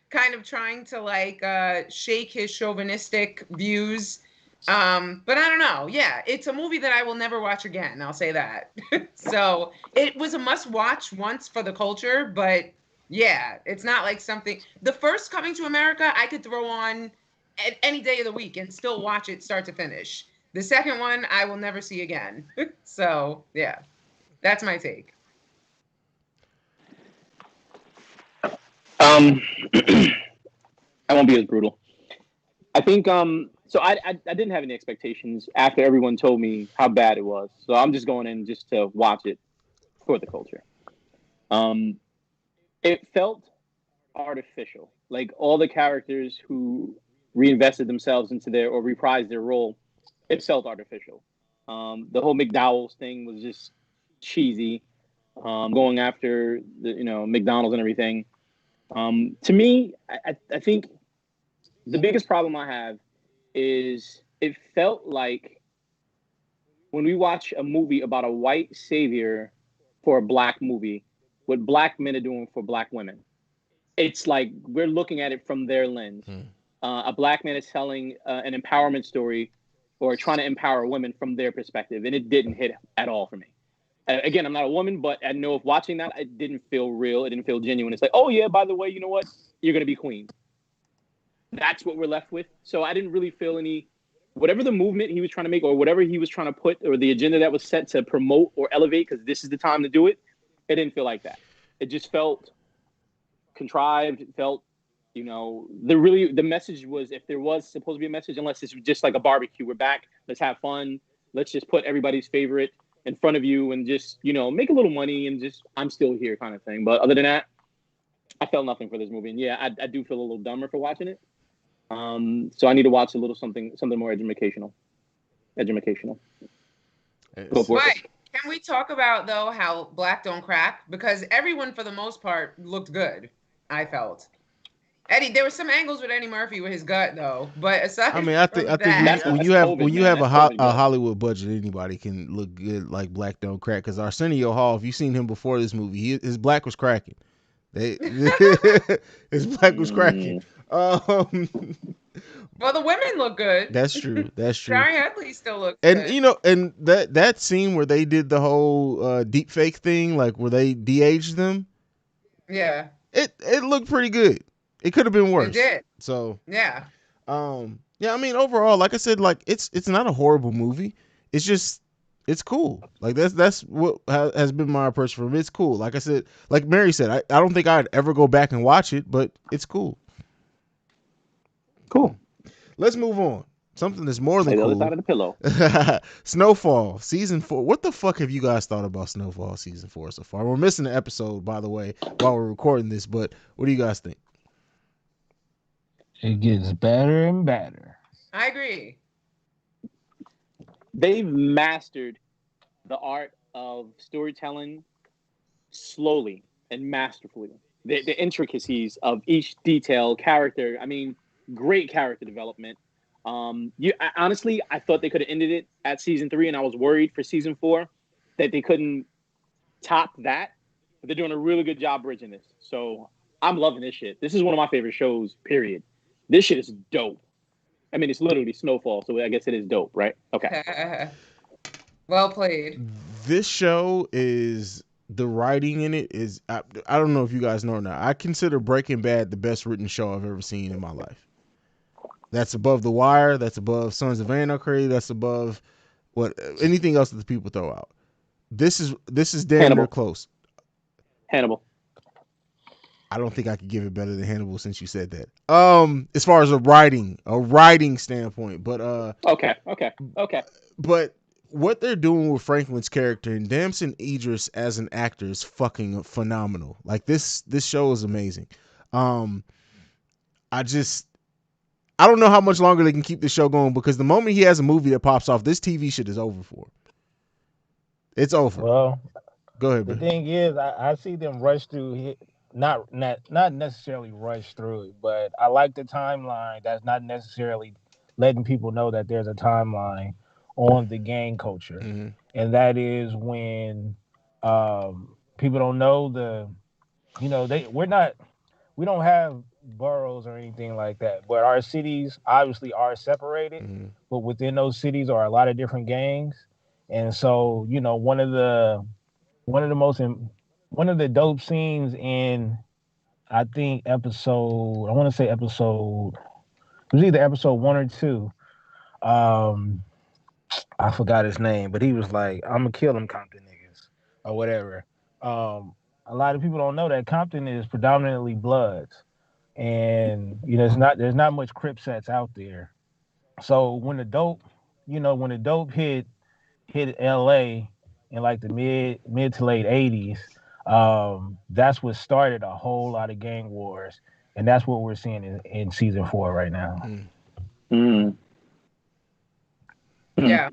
kind of trying to like shake his chauvinistic views. But I don't know. Yeah, it's a movie that I will never watch again. I'll say that. So it was a must watch once for the culture, but yeah, it's not like something. The first Coming to America, I could throw on at any day of the week and still watch it start to finish. The second one, I will never see again. So yeah, that's my take. I won't be as brutal. I think so I didn't have any expectations after everyone told me how bad it was. So I'm just going in just to watch it for the culture. It felt artificial. Like all the characters who reinvested themselves into or reprised their role, it felt artificial. The whole McDowell's thing was just cheesy. Going after the McDonald's and everything. To me, I think the biggest problem I have is it felt like when we watch a movie about a white savior for a black movie, what black men are doing for black women. It's like we're looking at it from their lens. A black man is telling an empowerment story or trying to empower women from their perspective, and it didn't hit at all for me. Again, I'm not a woman, but I know if watching that, it didn't feel real. It didn't feel genuine. It's like, oh yeah, by the way, you know what? You're going to be queen. That's what we're left with. So I didn't really feel whatever the movement he was trying to make or whatever he was trying to put or the agenda that was set to promote or elevate, because this is the time to do it. It didn't feel like that. It just felt contrived. It felt, the message was, if there was supposed to be a message, unless it's just like a barbecue, we're back, let's have fun. Let's just put everybody's favorite in front of you and just, make a little money and just, I'm still here kind of thing. But other than that, I felt nothing for this movie. And yeah, I do feel a little dumber for watching it. So I need to watch a little something more educational. Right. Can we talk about, though, how Black don't crack? Because everyone, for the most part, looked good, I felt. Eddie, there were some angles with Eddie Murphy with his gut though, but aside I mean, I think from that, when you that's have COVID, man. a, That's COVID a gut. Hollywood budget, anybody can look good like Black Don't Crack. Because Arsenio Hall, if you seen him before this movie, his black was cracking. His black was cracking. Um, well, the women look good. that's true. That's true. Shari Headley still looks And good. and that scene where they did the whole deep fake thing, like where they de-aged them, Yeah, it looked pretty good. It could have been worse. it did. So Yeah. yeah, I mean, overall, like I said, like it's not a horrible movie. It's just it's cool. Like that's what has been my approach for it. It's cool. Like I said, like Mary said, I don't think I'd ever go back and watch it, but it's cool. Cool. Let's move on. Something that's more than Lay the cool. other side of the pillow. Snowfall season 4. What the fuck have you guys thought about Snowfall season 4 so far? We're missing an episode, by the way, while we're recording this. But what do you guys think? It gets better and better. I agree. They've mastered the art of storytelling slowly and masterfully. The intricacies of each detail, character. I mean, great character development. Honestly, I thought they could have ended it at season 3, and I was worried for season 4 that they couldn't top that. But they're doing a really good job bridging this. So I'm loving this shit. This is one of my favorite shows, period. This shit is dope. I mean, it's literally Snowfall, so I guess it is dope, right? Okay. Well played. This show is the writing in it is I don't know if you guys know or not. I consider Breaking Bad the best written show I've ever seen in my life. That's above The Wire. That's above Sons of Anarchy. That's above what anything else that the people throw out. This is damn Hannibal. near close. Hannibal. I don't think I could give it better than Hannibal since you said that. As far as a writing standpoint, but Okay. But what they're doing with Franklin's character and Damson Idris as an actor is fucking phenomenal. Like this show is amazing. I don't know how much longer they can keep this show going because the moment he has a movie that pops off, this TV shit is over for. It's over. Well, go ahead, the man. thing is, I see them rush through, not necessarily rush through it, but I like the timeline. That's not necessarily letting people know that there's a timeline on the gang culture, and that is when people don't know we don't have boroughs or anything like that, but our cities obviously are separated, but within those cities are a lot of different gangs. And so, one of the dope scenes in, I think it was either episode 1 or 2. I forgot his name, but he was like, "I'm gonna kill them Compton niggas," or whatever. A lot of people don't know that Compton is predominantly Bloods, and there's not much Crip sets out there. So when the dope hit LA in like the mid to late 80s, that's what started a whole lot of gang wars, and that's what we're seeing in season 4 right now. Yeah,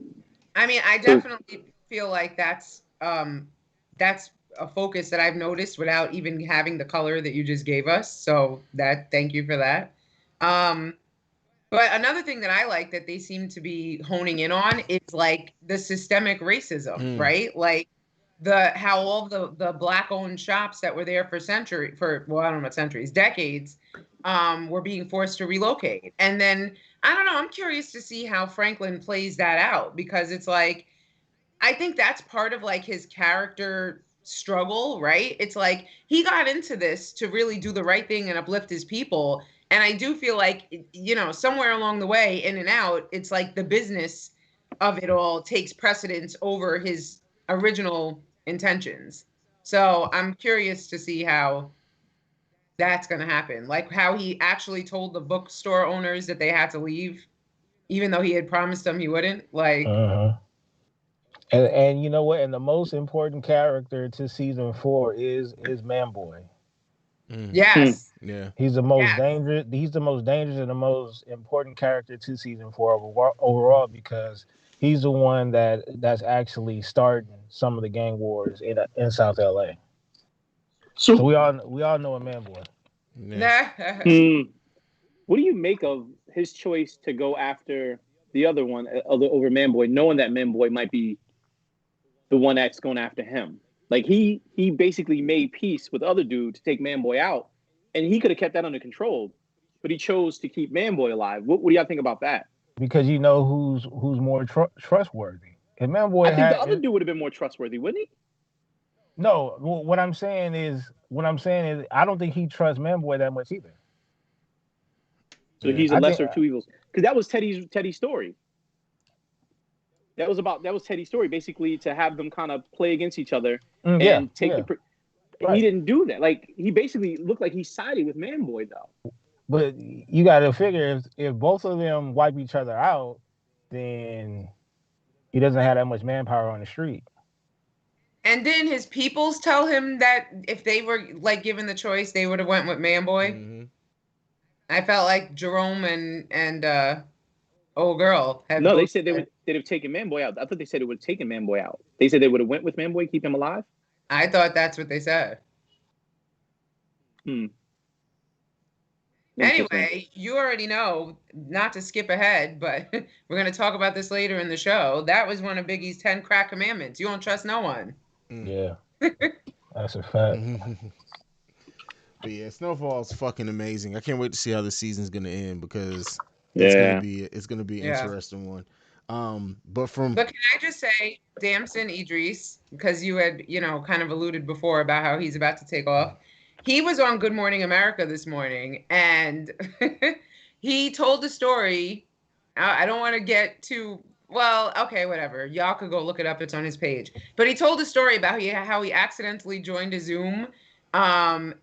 I mean, I definitely feel like that's a focus that I've noticed without even having the color that you just gave us. So thank you for that. But another thing that I like that they seem to be honing in on is like the systemic racism, right? Like how all the black owned shops that were there for I don't know about centuries, decades, were being forced to relocate. And then I don't know, I'm curious to see how Franklin plays that out, because it's like, I think that's part of like his character struggle, right? It's like he got into this to really do the right thing and uplift his people. And I do feel like, somewhere along the way, in and out, it's like the business of it all takes precedence over his original intentions. So I'm curious to see how that's going to happen. Like how he actually told the bookstore owners that they had to leave, even though he had promised them he wouldn't. Like, and you know what? And the most important character to season 4 is Manboy. Yes. Yeah. He's the most dangerous. He's the most dangerous and the most important character to season 4 overall, because he's the one that's actually starting some of the gang wars in South LA. So we all know a Manboy. Yeah. What do you make of his choice to go after the other one over Manboy, knowing that Manboy might be the one that's going after him? Like he basically made peace with other dude to take Manboy out, and he could have kept that under control, but he chose to keep Manboy alive. What do y'all think about that? Because you know who's more trustworthy. And I Manboy think the other dude would have been more trustworthy, wouldn't he? No, what I'm saying is I don't think he trusts Manboy that much either. So he's a lesser of two evils. Because that was Teddy's story. That was Teddy's story, basically to have them kind of play against each other and take the. Right. He didn't do that. Like he basically looked like he sided with Manboy though. But you got to figure if both of them wipe each other out, then he doesn't have that much manpower on the street. And didn't his peoples tell him that if they were like given the choice, they would have went with Manboy? Mm-hmm. I felt like Jerome and old girl had. No, they said they'd have taken Manboy out. I thought they said it would have taken Manboy out. They said they would have went with Manboy, keep him alive. I thought that's what they said. Anyway, you already know, not to skip ahead, but we're going to talk about this later in the show. That was one of Biggie's 10 crack commandments. You don't trust no one. Yeah. That's a fact. But yeah, Snowfall's fucking amazing. I can't wait to see how this season's going to end because it's going to be an interesting one. But can I just say, Damson Idris, because you had, kind of alluded before about how he's about to take off. He was on Good Morning America this morning, and he told the story. I don't want to get too, well, okay, whatever. Y'all could go look it up. It's on his page. But he told a story about how he accidentally joined a Zoom, and,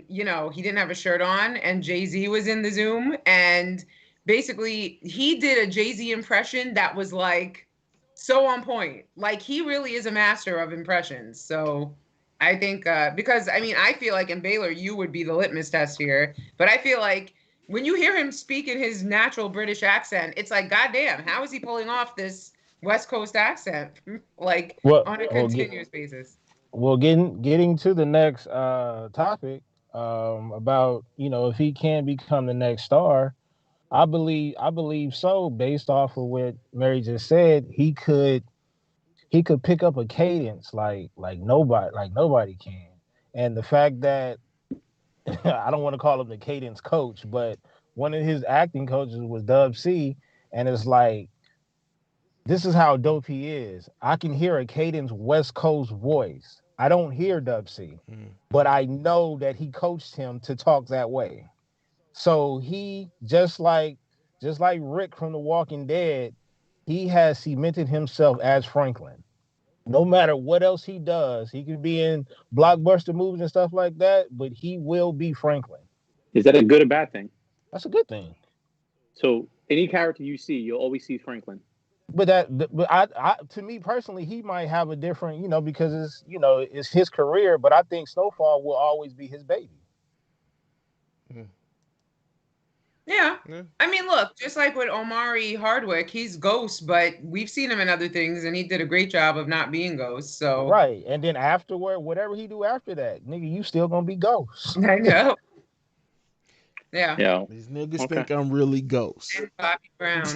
he didn't have a shirt on, and Jay-Z was in the Zoom, and basically he did a Jay-Z impression that was, like, so on point. Like, he really is a master of impressions, so... I think because, I feel like in Baylor, you would be the litmus test here. But I feel like when you hear him speak in his natural British accent, it's like, goddamn, how is he pulling off this West Coast accent? On a continuous basis. Well, getting to the next topic about, if he can become the next star, I believe so, based off of what Mary just said. He could pick up a cadence like nobody can. And the fact that I don't want to call him the cadence coach, but one of his acting coaches was Dub C, and it's like, this is how dope he is. I can hear a cadence West Coast voice. I don't hear Dub C, but I know that he coached him to talk that way. So he just like Rick from The Walking Dead, he has cemented himself as Franklin. No matter what else he does, he could be in blockbuster movies and stuff like that, but he will be Franklin. Is that a good or bad thing? That's a good thing. So any character you see, you'll always see Franklin. But I to me personally, he might have a different, because it's his career. But I think Snowfall will always be his baby. Yeah. Look, just like with Omari Hardwick, he's Ghost, but we've seen him in other things, and he did a great job of not being Ghost. So right, and then afterward, whatever he do after that, nigga, you still gonna be Ghost. I know. Yeah. These niggas think I'm really Ghost. And Bobby Brown.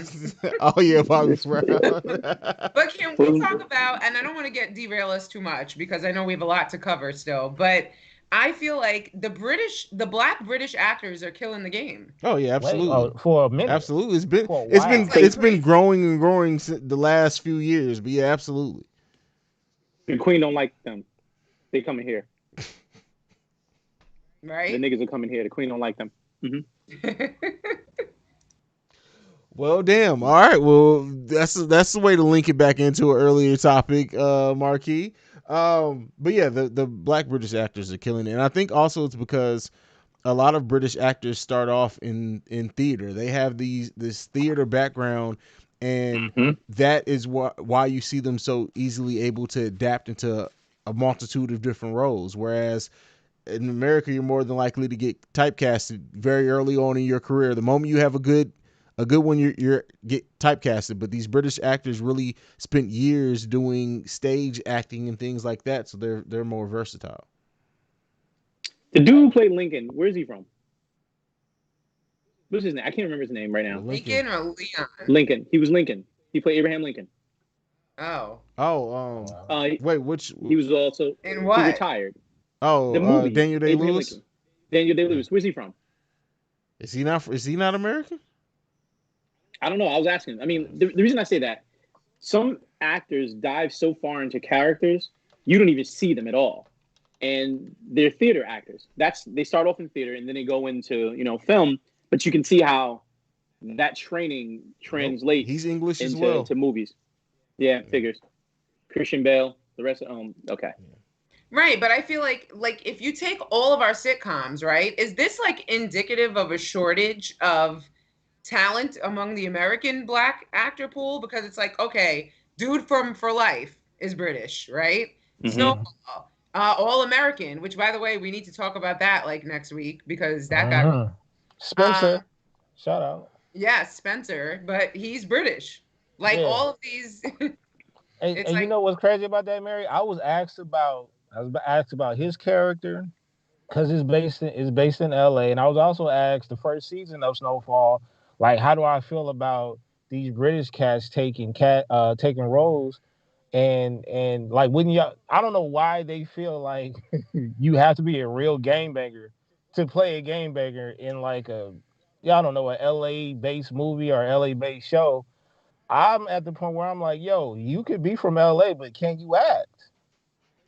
Oh yeah, Bobby Brown. But can we talk about? And I don't want to get derail us too much because I know we have a lot to cover still, but. I feel like the Black British actors are killing the game. Oh yeah, absolutely. For a minute, absolutely. It's been growing and growing the last few years. But yeah, absolutely. The Queen don't like them. They coming here. Right. The niggas are coming here. The Queen don't like them. Well, damn. All right. Well, that's the way to link it back into an earlier topic, Marquis. But yeah, the Black British actors are killing it, and I think also it's because a lot of British actors start off in theater. They have this theater background, and that is why you see them so easily able to adapt into a multitude of different roles. Whereas in America, you're more than likely to get typecasted very early on in your career. The moment you have a good one, you're get typecasted. But these British actors really spent years doing stage acting and things like that, so they're more versatile. The dude who played Lincoln, where is he from? What's his name? I can't remember his name right now. Lincoln or Leon? Lincoln. He was Lincoln. He played Abraham Lincoln. Oh. Wait, which? He was also In what? He retired. Oh, The movie Daniel Abraham Day-Lewis. Lincoln. Daniel Day-Lewis. Where's he from? Is he not American? I don't know. I was asking. I mean, the reason I say that, some actors dive so far into characters, you don't even see them at all. And they're theater actors. They start off in theater and then they go into, film, but you can see how that training translates He's English as well. to movies. Yeah, figures. Christian Bale, the rest of okay. Right, but I feel like if you take all of our sitcoms, right, is this like indicative of a shortage of talent among the American Black actor pool? Because it's like, okay, dude from For Life is British, right? Mm-hmm. Snowfall, All American, which by the way, we need to talk about that like next week because that got Spencer. Shout out. Yeah, Spencer, but he's British. Like all of these. And you know what's crazy about that, Mary? I was asked about his character because it's based in LA, and I was also asked the first season of Snowfall, like, how do I feel about these British cats taking roles, and like, wouldn't y'all? I don't know why they feel like you have to be a real gangbanger to play a gangbanger in like a LA based movie or LA based show. I'm at the point where I'm like, yo, you could be from LA, but can you act?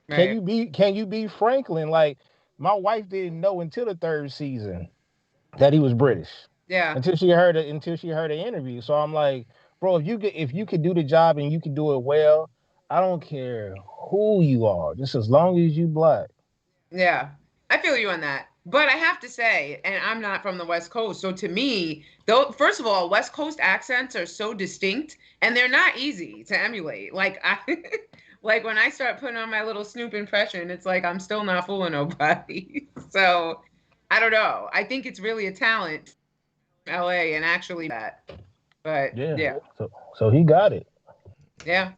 Right. Can you be Franklin? Like, my wife didn't know until the third season that he was British. Yeah. Until she heard the interview. So I'm like, bro, if you could do the job and you can do it well, I don't care who you are, just as long as you Black. Yeah. I feel you on that. But I have to say, and I'm not from the West Coast, so to me, though, first of all, West Coast accents are so distinct and they're not easy to emulate. Like like when I start putting on my little Snoop impression, it's like I'm still not fooling nobody. So I don't know. I think it's really a talent, LA, and actually that. But yeah. So he got it. Yeah.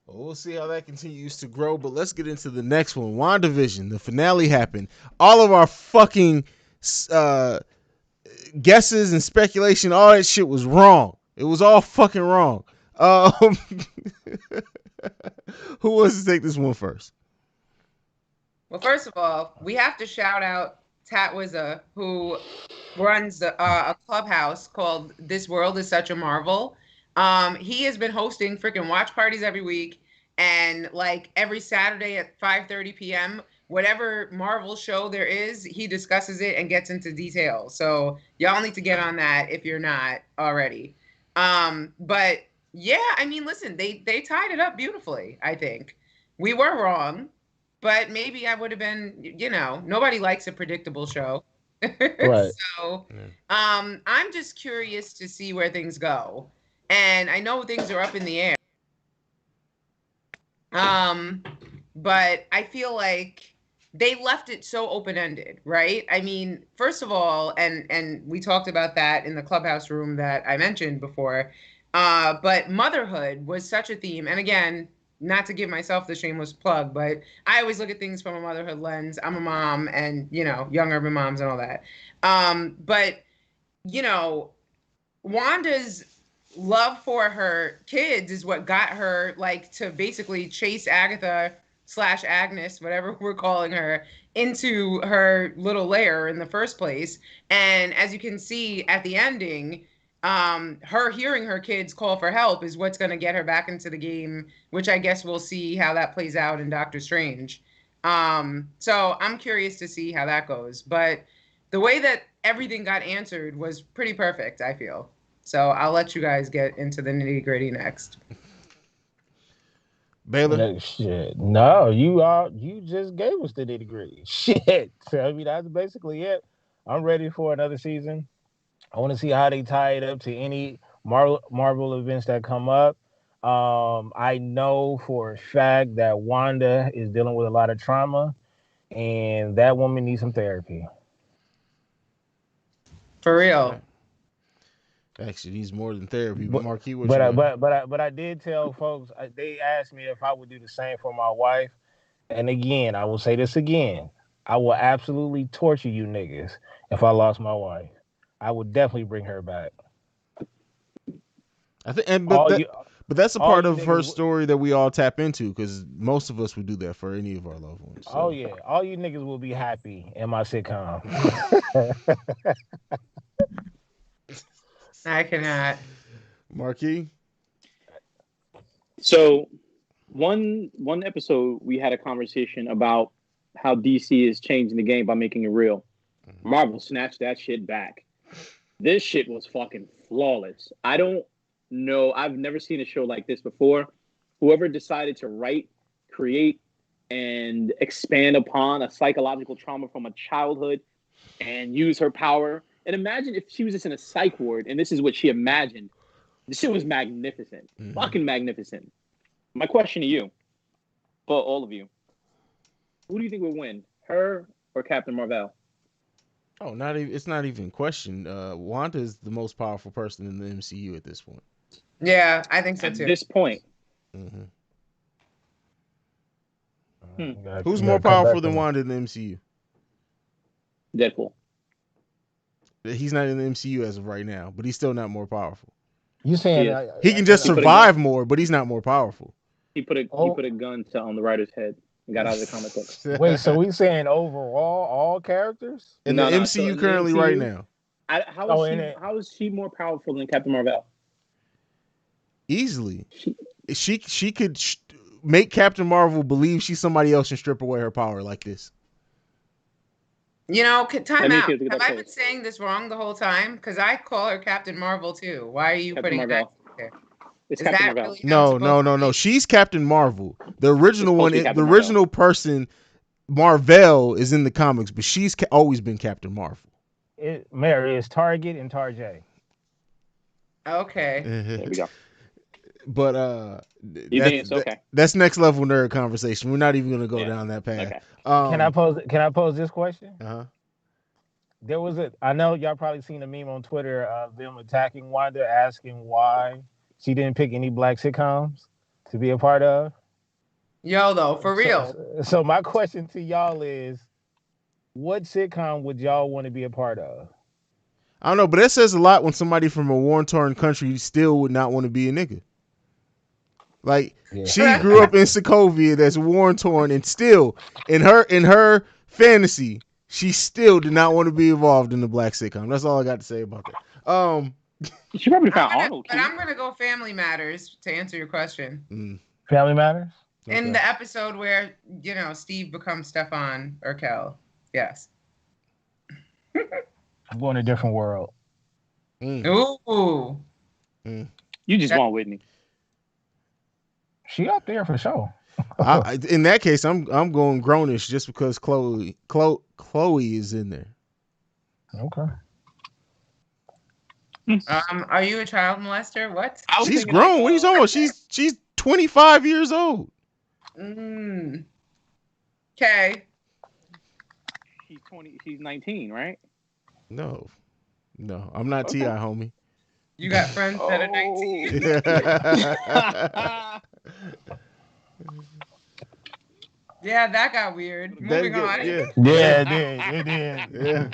Well, we'll see how that continues to grow, but let's get into the next one. WandaVision, the finale happened. All of our fucking guesses and speculation, all that shit was wrong. It was all fucking wrong. Who wants to take this one first? Well, first of all, we have to shout out Tatwiza, who runs a clubhouse called This World is Such a Marvel. He has been hosting freaking watch parties every week, and like every Saturday at 5:30 p.m., whatever Marvel show there is, he discusses it and gets into detail. So y'all need to get on that if you're not already. But yeah, I mean, listen, they tied it up beautifully. I think we were wrong, but maybe I would have been. Nobody likes a predictable show. Right. So, I'm just curious to see where things go. And I know things are up in the air. But I feel like they left it so open-ended, right? I mean, first of all, and we talked about that in the clubhouse room that I mentioned before, but motherhood was such a theme. And again, not to give myself the shameless plug, but I always look at things from a motherhood lens. I'm a mom and, young urban moms and all that. But, Wanda's love for her kids is what got her like to basically chase Agatha / Agnes, whatever we're calling her, into her little lair in the first place. And as you can see at the ending, her hearing her kids call for help is what's going to get her back into the game, which I guess we'll see how that plays out in Doctor Strange. So I'm curious to see how that goes. But the way that everything got answered was pretty perfect, I feel. So I'll let you guys get into the nitty gritty next. Baylor? Shit. No, you just gave us the nitty gritty. Shit. I mean, that's basically it. I'm ready for another season. I want to see how they tie it up to any Marvel events that come up. I know for a fact that Wanda is dealing with a lot of trauma, and that woman needs some therapy. For real. Actually, needs more than therapy. But Marquis, but I did tell folks. They asked me if I would do the same for my wife, and again, I will say this again. I will absolutely torture you niggas if I lost my wife. I would definitely bring her back. I think, All but that's a all part you of her niggas, story that we all tap into because most of us would do that for any of our loved ones. So. oh yeah, all you niggas will be happy in my sitcom. I cannot. Marquis. So one episode we had a conversation about how DC is changing the game by making it real. Marvel snatched that shit back. This shit was fucking flawless. I don't know. I've never seen a show like this before. Whoever decided to write, create, and expand upon a psychological trauma from a childhood and use her power. And imagine if she was just in a psych ward and this is what she imagined. This shit was magnificent. Fucking magnificent. My question to you, for all of you, who do you think will win? Her or Captain Marvel? Oh, not even. It's not even a question. Wanda is the most powerful person in the MCU at this point. Yeah, I think so too. At this point. Mm-hmm. Who's more powerful than Wanda in the MCU? Deadpool. He's not in the MCU as of right now, but he's still not more powerful. You saying he can just survive more, but he's not more powerful. He put a gun on the writer's head and got out of the comic book. Wait, so we saying overall all characters in the MCU currently right now? How is she more powerful than Captain Marvel? Easily, she could make Captain Marvel believe she's somebody else and strip away her power like this. You know, time out. Have I been saying this wrong the whole time? Because I call her Captain Marvel too. Why are you putting that there? It's Captain Marvel. Really no. She's Captain Marvel. The original one, the original person, Marvel, is in the comics, but she's always been Captain Marvel. Mary is Target and Tarjay. Okay. There we go. But okay. That's next level nerd conversation. We're not even gonna go down that path. Okay. Can I pose this question? Uh-huh. There was I know y'all probably seen a meme on Twitter of them attacking Wanda, asking why she didn't pick any black sitcoms to be a part of. Yo, though, for real. So my question to y'all is, what sitcom would y'all want to be a part of? I don't know, but that says a lot when somebody from a war-torn country still would not want to be a nigga. Like, she grew up in Sokovia that's war-torn, and still, in her fantasy, she still did not want to be involved in the black sitcom. That's all I got to say about that. She probably found Arnold. But I'm gonna go Family Matters to answer your question. Family Matters? In the episode where, Steve becomes Stefan Urkel. Yes. I'm going to a different world. Ooh. You just want Whitney. She up there for sure. In that case, I'm going grownish just because Chloe is in there. Okay. Are you a child molester? What? She's grown. What are you talking about? She's 25 years old. Okay. She's 20. She's 19, right? No, I'm not T.I., homie. You got friends that are 19. Yeah, that got weird. Moving on. Yeah, it did. Yeah.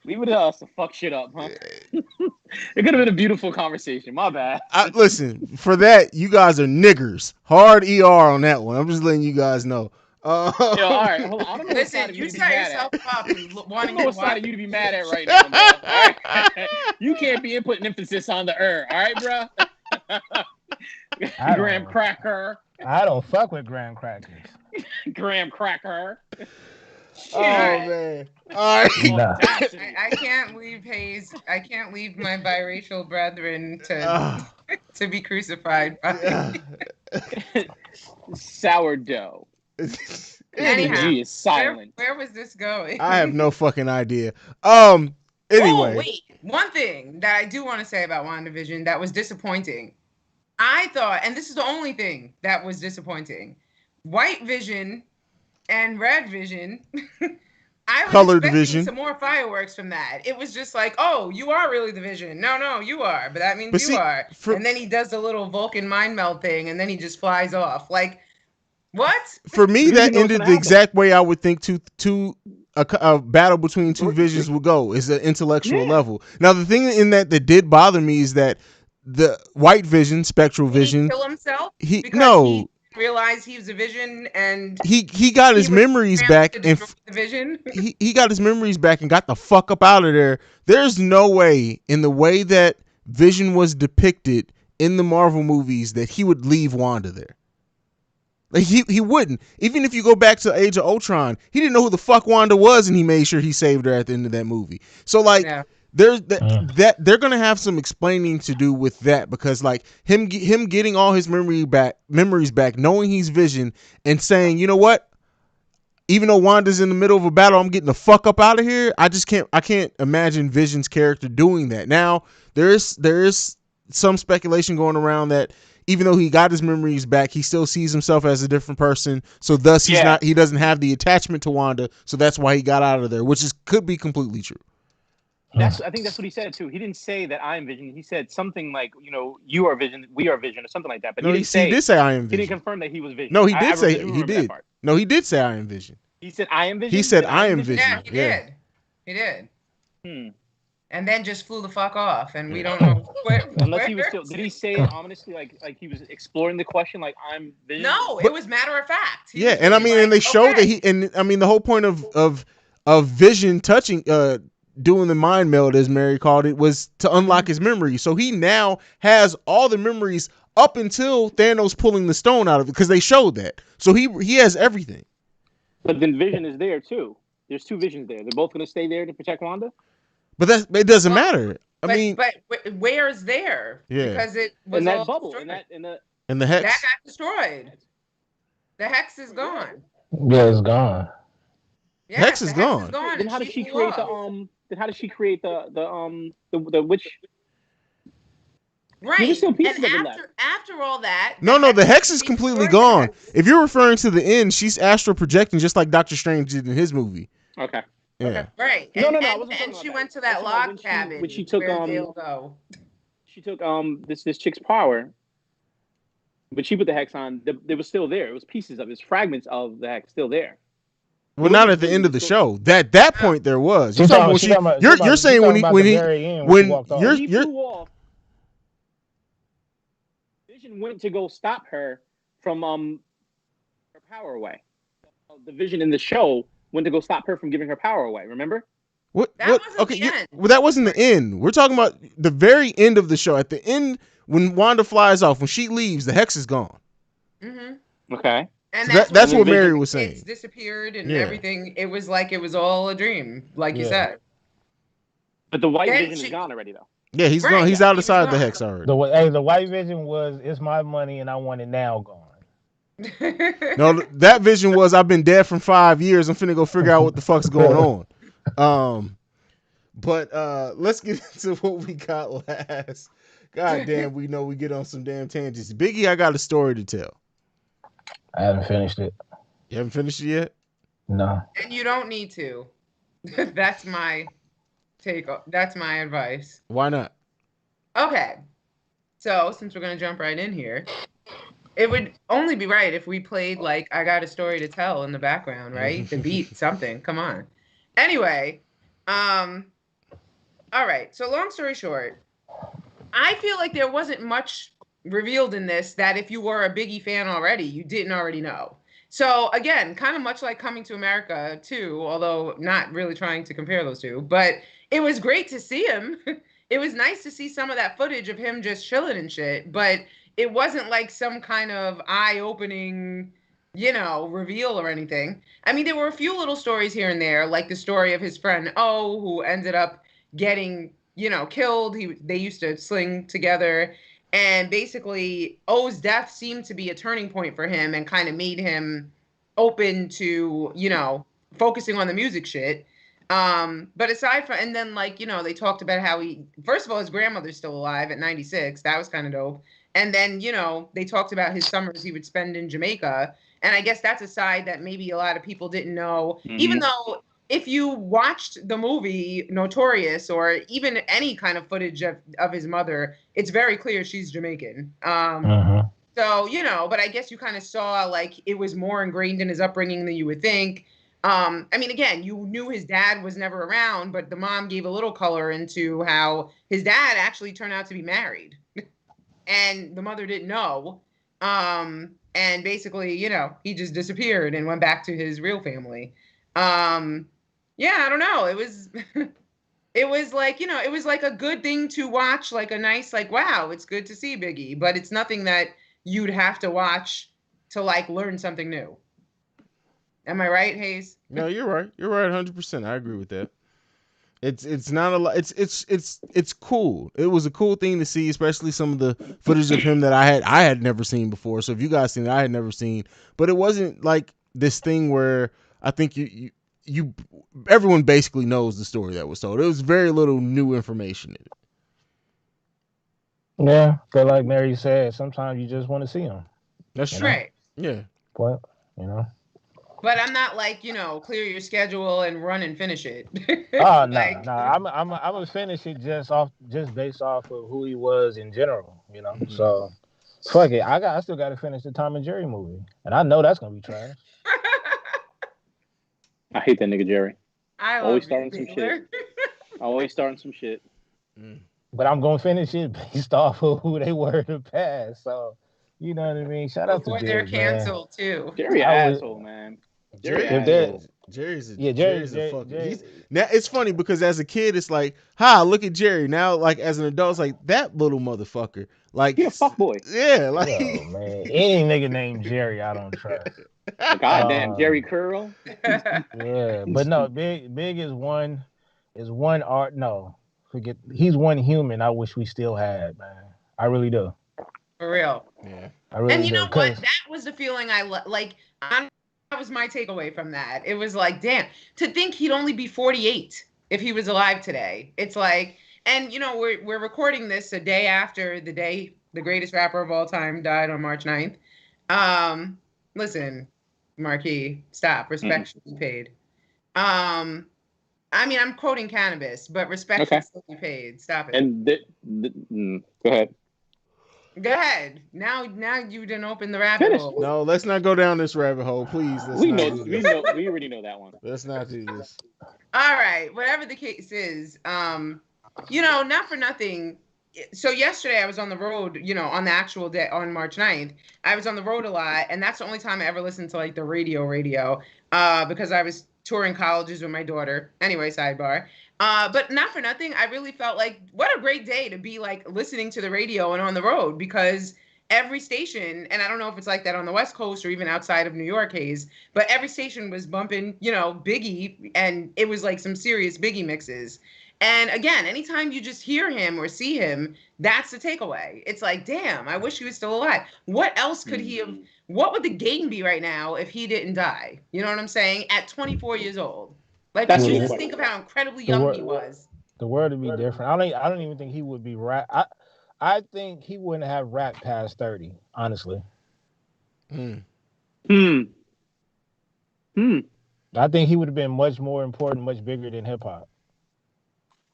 Leave it to us to fuck shit up, huh? It could have been a beautiful conversation. My bad. Listen, for that, you guys are niggers. Hard ER on that one. I'm just letting you guys know. All right. Hold on. I don't know Listen, you set yourself up wanting to side of you to be mad at right now, bro. All right? You can't be putting emphasis on the all right, bro? Graham Cracker. I don't fuck with graham crackers. Graham Cracker. Oh man! All right. Nah. I can't leave Hayes. I can't leave my biracial brethren to be crucified. Sourdough. Anyhow, is silent. Where was this going? I have no fucking idea. Anyway. Oh, wait. One thing that I do want to say about WandaVision that was disappointing. I thought, and this is the only thing that was disappointing, White Vision and Red Vision. I was Colored expecting Vision. some more fireworks from that. It was just like, oh, you are really the Vision. No, you are, but that means you are. And then he does the little Vulcan mind meld thing, and then he just flies off. Like, What? For me, You that know what's ended gonna the happen. exact way I would think a battle between two visions would go, is an intellectual Yeah. level. Now, the thing in that did bother me is that the white vision, spectral Did he vision, kill himself he because he no, didn't realize he was a vision and he got he his was memories programmed back to and destroy the vision? he got his memories back and got the fuck up out of there. There's no way in the way that Vision was depicted in the Marvel movies that he would leave Wanda there. Like he wouldn't. Even if you go back to Age of Ultron, he didn't know who the fuck Wanda was, and he made sure he saved her at the end of that movie. So like, Yeah. there's that they're gonna have some explaining to do with that, because like him getting all his memories back, knowing he's Vision, and saying, you know what, even though Wanda's in the middle of a battle, I'm getting the fuck up out of here. I can't imagine Vision's character doing that. Now there is some speculation going around that even though he got his memories back, he still sees himself as a different person. So thus he doesn't have the attachment to Wanda. So that's why he got out of there, which could be completely true. I think that's what he said too. He didn't say that I'm Vision. He said something like, you are Vision, we are Vision, or something like that. But no, he did say I am Vision. He didn't confirm that he was Vision. No, he did say he did. No, he did say I am Vision. He said I am Vision. He said I am Vision. Yeah, he did. He did. And then just flew the fuck off, and we don't know unless he was still. Did he say it ominously, like he was exploring the question, like I'm Vision? No, it was matter of fact. Yeah, and I mean, and they showed that the whole point of Vision touching, doing the mind meld, as Mary called it, was to unlock his memories. So he now has all the memories up until Thanos pulling the stone out of it, because they showed that. So he has everything. But then Vision is there too. There's two Visions there. They're both going to stay there to protect Wanda. But it doesn't matter. I mean, but where's there? Yeah, because it was in that all bubble, destroyed. in the hex that got destroyed. The hex is gone. Yeah, it's gone. Yeah, hex is gone. Then how did she create the Then how did she create the witch? Right. Still pieces and of after all that, no, the hex is completely gone. If you're referring to the end, she's astral projecting just like Doctor Strange did in his movie. Okay. Yeah. Okay. Right. No, And she went to that log cabin. When she took where they'll go. She took this chick's power, but she put the hex on. It was still there. It was pieces of it. It was fragments of the hex still there. Well, not at the end of the show. That point there was. You're saying when he flew off, Vision went to go stop her from her power away. The Vision in the show went to go stop her from giving her power away. Remember? What? Okay, the end. Well, that wasn't the end. We're talking about the very end of the show. At the end, when Wanda flies off, when she leaves, the hex is gone. Mm-hmm. Okay. And so that's what Mary was saying. It's disappeared and everything. It was like it was all a dream, like you said. But the white Vision is gone already, though. Yeah, he's gone. He's outside the hex already. The white Vision was, it's my money and I want it now, gone. No, that Vision was, I've been dead for 5 years. I'm finna go figure out what the fuck's going on. But let's get into what we got last. God damn, we know we get on some damn tangents. Biggie, I got a story to tell. I haven't finished it. You haven't finished it yet? No. And you don't need to. That's my take. That's my advice. Why not? Okay. So since we're gonna jump right in here, it would only be right if we played like I got a story to tell in the background, right? The beat, something. Come on. Anyway, all right. So long story short, I feel like there wasn't much revealed in this that if you were a Biggie fan already, you didn't already know. So again, kind of much like Coming to America too, although not really trying to compare those two, but it was great to see him. It was nice to see some of that footage of him just chilling and shit, but it wasn't like some kind of eye-opening, reveal or anything. I mean, there were a few little stories here and there, like the story of his friend O, who ended up getting, killed. They used to sling together. And basically, O's death seemed to be a turning point for him and kind of made him open to, focusing on the music shit. But aside from, and then they talked about how first of all, his grandmother's still alive at 96. That was kind of dope. And then, they talked about his summers he would spend in Jamaica. And I guess that's a side that maybe a lot of people didn't know, even though if you watched the movie Notorious or even any kind of footage of his mother, it's very clear she's Jamaican. So So, but I guess you kind of saw like it was more ingrained in his upbringing than you would think. I mean, again, you knew his dad was never around, but the mom gave a little color into how his dad actually turned out to be married. And the mother didn't know. And basically, he just disappeared and went back to his real family. Yeah, I don't know. It was it was like, it was like a good thing to watch, like a nice, like, wow, it's good to see Biggie, but it's nothing that you'd have to watch to like learn something new. Am I right, Hayes? No, you're right. You're right 100%. I agree with that. It's not a lot. It's cool. It was a cool thing to see, especially some of the footage of him that I had never seen before. So if you guys seen it, I had never seen. But it wasn't like this thing where I think you everyone basically knows the story that was told. There was very little new information in it. Yeah, but like Mary said, sometimes you just want to see him. That's true. Right. Yeah. But But I'm not like, clear your schedule and run and finish it. Oh no, I'm gonna finish it just based off of who he was in general, Mm-hmm. So fuck it. I still gotta finish the Tom and Jerry movie. And I know that's gonna be trash. I hate that nigga Jerry. I Always love starting some shit. Always starting some shit. But I'm gonna finish it based off of who they were in the past. So you know what I mean? Shout out to Before Jerry. they're canceled too. Jerry asshole, man. Jerry's a fucking. Now it's funny because as a kid, it's like, look at Jerry. Now, like as an adult, it's like that little motherfucker. Like he a fuckboy. Yeah, like man, any nigga named Jerry, I don't trust. Goddamn Jerry Curl. Yeah, but no, Big is one art. No, forget. He's one human. I wish we still had, man. I really do. For real. Yeah. I really and you do, know what? That was the feeling I like. That was my takeaway from that. It was like, damn, to think he'd only be 48 if he was alive today. It's like, and we're recording this a day after the day the greatest rapper of all time died on March 9th. Listen, Marquis, stop. Respect should be paid. I mean, I'm quoting cannabis, but respect should still be paid. Stop it. And go ahead. Go ahead. Now you didn't open the rabbit hole. No, let's not go down this rabbit hole, please. We already know that one. Let's not do this. All right. Whatever the case is, not for nothing. So yesterday I was on the road, on the actual day on March 9th. I was on the road a lot, and that's the only time I ever listened to like the radio, because I was touring colleges with my daughter. Anyway, sidebar. But not for nothing, I really felt like what a great day to be like listening to the radio and on the road, because every station, and I don't know if it's like that on the West Coast or even outside of New York, Hayes, but every station was bumping, Biggie, and it was like some serious Biggie mixes. And again, anytime you just hear him or see him, that's the takeaway. It's like, damn, I wish he was still alive. What else could he have? What would the game be right now if he didn't die? You know what I'm saying? At 24 years old. Like, just think of how incredibly young he was. The world would be different. I don't even think he would be rap. I think he wouldn't have rap past 30, honestly. I think he would have been much more important, much bigger than hip hop.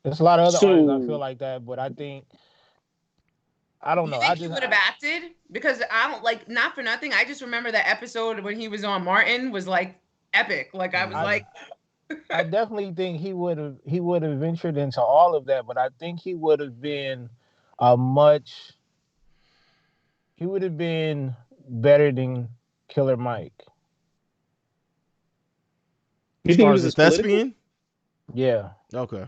There's a lot of other artists I feel like that, but I don't know. You think he would have acted? Because I don't like, not for nothing, I just remember that episode when he was on Martin was like epic. Like I was like I definitely think he would have ventured into all of that, but I think he would have been better than Killer Mike. You think he was a thespian? Yeah. Okay.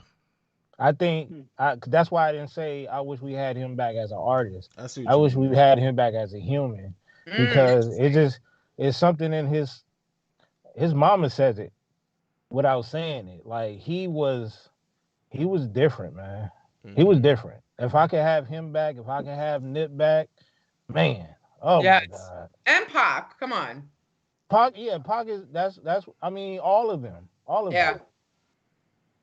I think that's why I didn't say I wish we had him back as an artist. I wish we had him back as a human, because it's something in his mama says it without saying it. Like he was different, man. He was different. If I could have him back, if I could have Nip back, man. Oh my God. And Pac, come on. Pac is that's I mean all of them.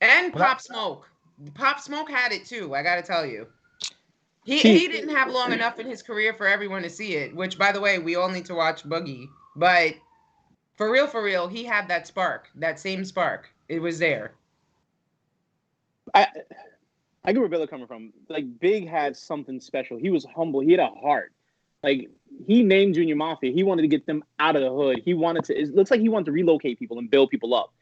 And Pop Smoke. Pop Smoke had it too, I gotta tell you. He didn't have long enough in his career for everyone to see it, which, by the way, we all need to watch Boogie. But for real, he had that spark, that same spark. It was there. I get where Bill is coming from. Like, Big had something special. He was humble. He had a heart. Like he named Junior Mafia. He wanted to get them out of the hood. He wanted to. It looks like he wanted to relocate people and build people up.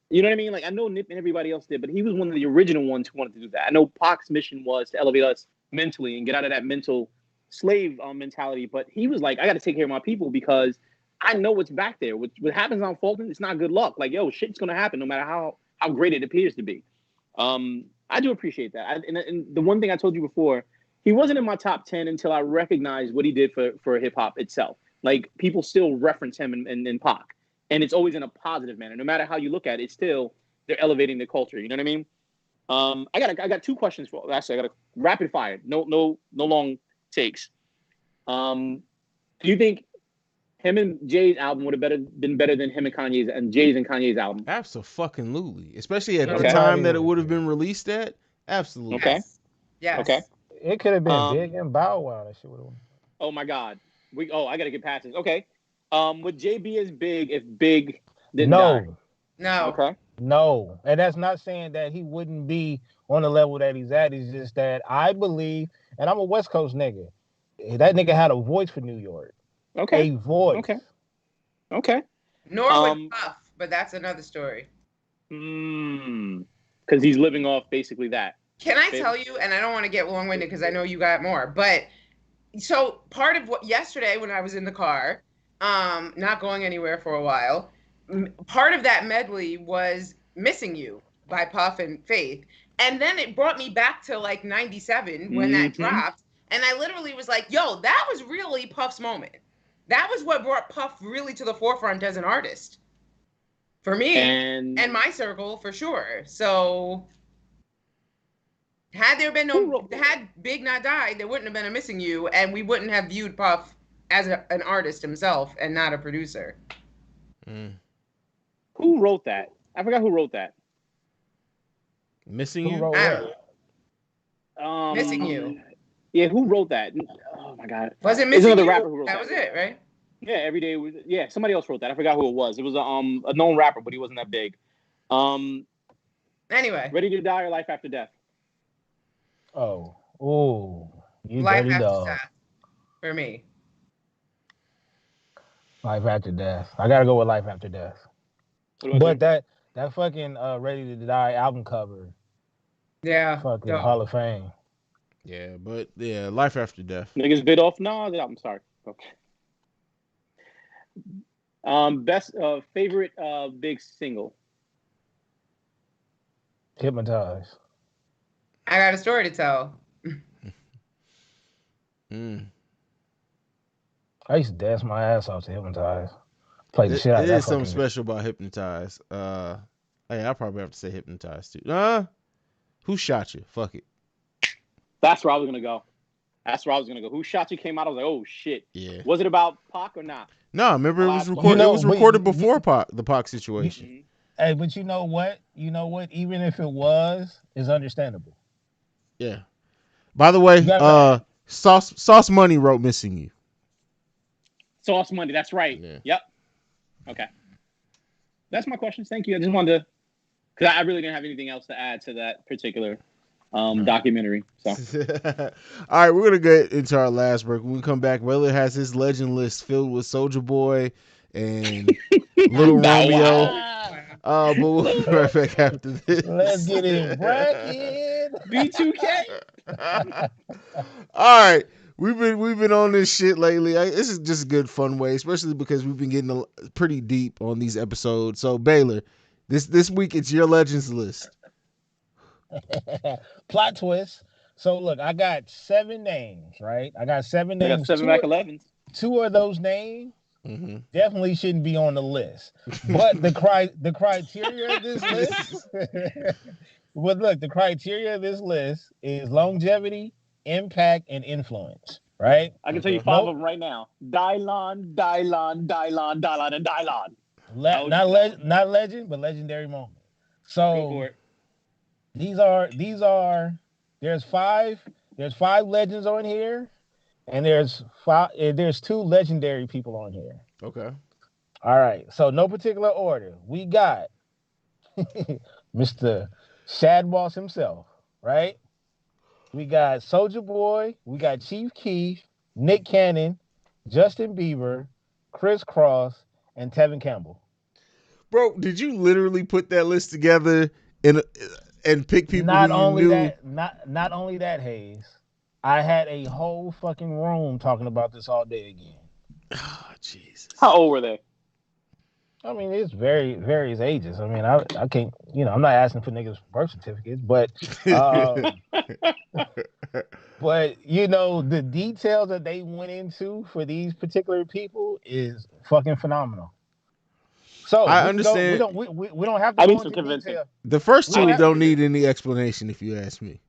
You know what I mean? Like I know Nip and everybody else did, but he was one of the original ones who wanted to do that. I know Pac's mission was to elevate us mentally and get out of that mental slave mentality. But he was like, I got to take care of my people because I know what's back there. What happens on Fulton, it's not good luck. Like, yo, shit's gonna happen no matter how great it appears to be. I do appreciate that. And the one thing I told you before, he wasn't in my top 10 until I recognized what he did for hip hop itself. Like people still reference him in Pac, and it's always in a positive manner. No matter how you look at it, it's still they're elevating the culture. You know what I mean? I got two questions for. Actually, I got a rapid fire. No long takes. Do you think him and Jay's album would have been better than him and Kanye's and Jay's and Kanye's album? Absolutely. Especially at the Okay. time that it would have been released at. Absolutely. Okay. Yes. Okay. It could have been Big and Bow Wow. That shit would have. Oh my God. I gotta get past this. Okay. Would Jay be as big if Big didn't die? No. Okay. No. And that's not saying that he wouldn't be on the level that he's at. It's just that I believe, and I'm a West Coast nigga, that nigga had a voice for New York. Okay. A voice. Okay. Nor would Puff, but that's another story. Because he's living off basically that. Can I tell you, and I don't want to get long-winded because I know you got more, but so part of what yesterday when I was in the car, not going anywhere for a while, part of that medley was Missing You by Puff and Faith. And then it brought me back to like 97 when that dropped. And I literally was like, yo, that was really Puff's moment. That was what brought Puff really to the forefront as an artist. For me and my circle, for sure. So had Big not died, there wouldn't have been a Missing You, and we wouldn't have viewed Puff as an artist himself and not a producer. Who wrote that? I forgot who wrote that. Missing You? Missing You. Yeah, who wrote that? Oh my God. Was it Missing You? Rapper who wrote that was it, right? Yeah, every day was. Yeah, somebody else wrote that. I forgot who it was. It was a known rapper, but he wasn't that big. Anyway. Ready to Die or Life After Death? You Life dirty After dog. Death for me. Life After Death. I gotta go with Life After Death. But that fucking Ready to Die album cover. Yeah. Fucking Hall of Fame. Yeah, but Life After Death. Niggas bit off Nas album. Sorry. Okay. Best favorite Big single. Hypnotize. I got a story to tell. I used to dance my ass off to Hypnotize. Play the shit out of that. It is something special about Hypnotize. Hey, I probably have to say Hypnotize too. Who shot you? Fuck it. That's where I was gonna go. Who Shot You came out. I was like, oh shit. Yeah. Was it about Pac or not? No, remember it was recorded. It was recorded before the Pac situation. Hey, but you know what? Even if it was, it's understandable. Yeah. By the way, Sauce Money wrote Missing You. Sauce Money, that's right. Yeah. Yep. Okay. That's my questions. Thank you. I just wanted to, because I really didn't have anything else to add to that particular documentary. So. All right, we're gonna get into our last break. When we come back, Wayler has his legend list filled with Soulja Boy and Little Romeo. But we'll be right back after this. Let's get it bracket. B2K. All right. We've been on this shit lately. This is just a good fun way, especially because we've been getting pretty deep on these episodes. So Baylor, this week it's your legends list. Plot twist. So look, I got 7 names, right? I got 7 names. I got 7 back 11s. 2 of those names definitely shouldn't be on the list. But the criteria of this list, the criteria of this list is longevity, impact, and influence, right? I can tell you 5 of them right now. Dylon, and Dylon. Not legend, but legendary moment. So go for it. These are there's 5 legends on here, and there's 2 legendary people on here. Okay. All right. So no particular order. We got Mr. Shad Boss himself, right? We got Soulja Boy, we got Chief Keef, Nick Cannon, Justin Bieber, Chris Cross, and Tevin Campbell. Bro, did you literally put that list together and pick people Not who you only knew? that, not only that, Hayes. I had a whole fucking room talking about this all day again. Oh, Jesus. How old were they? I mean, it's various ages. I mean, I can't, I'm not asking for niggas' birth certificates, but the details that they went into for these particular people is fucking phenomenal. So I we can go. understand. We don't have to I go need some into convincing. detail. The first We don't two have- don't need any explanation, if you ask me.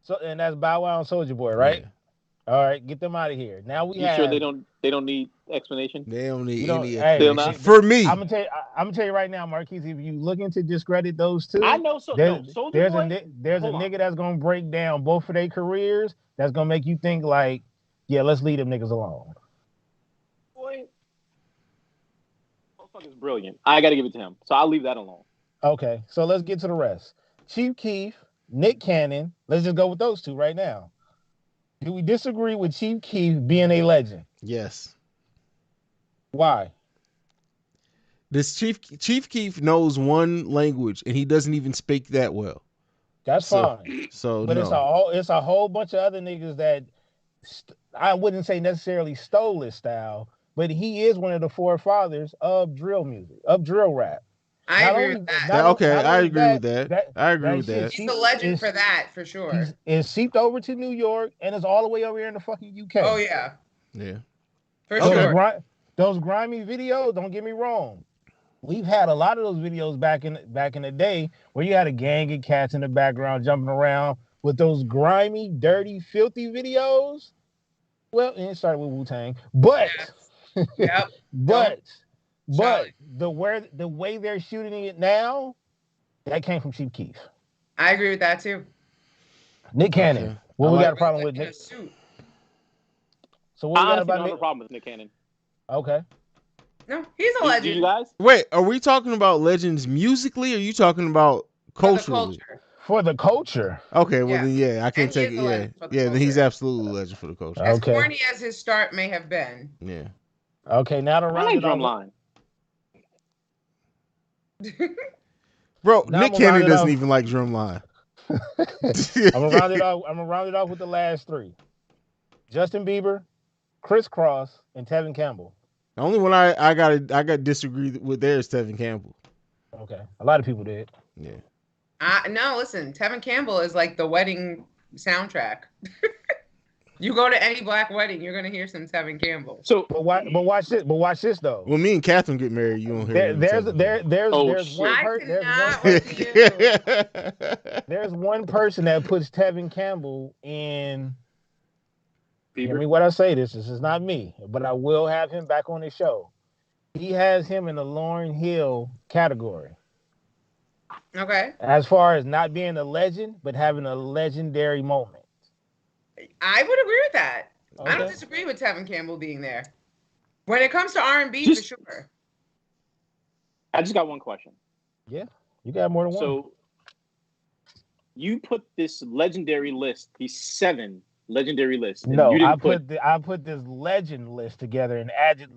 So, and that's Bow Wow and Soulja Boy, right? Yeah. All right, get them out of here. Now we You have. sure they don't need explanation? They don't need You don't. any Hey, Still explanation. not? For me. I'm gonna tell you right now, Marquise. If you looking to discredit those two, I know. So no, Soulja there's Boy. there's a Hold on. nigga that's gonna break down both of their careers. That's gonna make you think like, yeah, let's leave them niggas alone. Boy, motherfucker's brilliant. I got to give it to him. So I'll leave that alone. Okay, so let's get to the rest. Chief Keef, Nick Cannon. Let's just go with those two right now. Do we disagree with Chief Keef being a legend? Yes. Why? This Chief Keef knows one language and he doesn't even speak that well. That's fine. So But no. it's a whole bunch of other niggas that I wouldn't say necessarily stole his style, but he is one of the forefathers of drill music, of drill rap. I agree with that. I agree with that. I agree with that. He's a legend for that, for sure. It's seeped over to New York and it's all the way over here in the fucking UK. Oh yeah. Yeah. For sure. Those grimy videos, don't get me wrong. We've had a lot of those videos back in the day where you had a gang of cats in the background jumping around with those grimy, dirty, filthy videos. Well, it started with Wu-Tang, but Yep. but the way they're shooting it now, that came from Chief Keef. I agree with that too. Nick Cannon. Okay. What we got a problem with In a Nick? suit. So what we got I about don't have Nick? a problem with Nick Cannon. Okay. No, he's a Do legend. you guys? Wait, are we talking about legends musically or are you talking about culturally? For the culture. Okay, well Yeah. then yeah, I can't And he take is it. a Yeah. legend for the Yeah, then he's culture. absolutely a legend for the culture. As Okay. corny as his start may have been. Yeah. Okay, now to I round like it off. Drumline. Bro, Now Nick I'ma round Cannon it doesn't off. even like Drumline. I'm gonna round it off with the last three. Justin Bieber, Chris Cross, and Tevin Campbell. The only one I got disagree with there is Tevin Campbell. Okay. A lot of people did. Yeah. No, listen, Tevin Campbell is like the wedding soundtrack. You go to any black wedding, you're gonna hear some Tevin Campbell. So, But watch this though. When me and Catherine get married, you won't hear There's one there's one person that puts Tevin Campbell in. Hear me when I say this. This is not me, but I will have him back on the show. He has him in the Lauryn Hill category. Okay. As far as not being a legend, but having a legendary moment. I would agree with that. Okay. I don't disagree with Tevin Campbell being there. When it comes to R&B, for sure. I just got one question. Yeah, you got more than one. So, you put this legendary list, these 7 legendary lists. No, I put this legend list together and added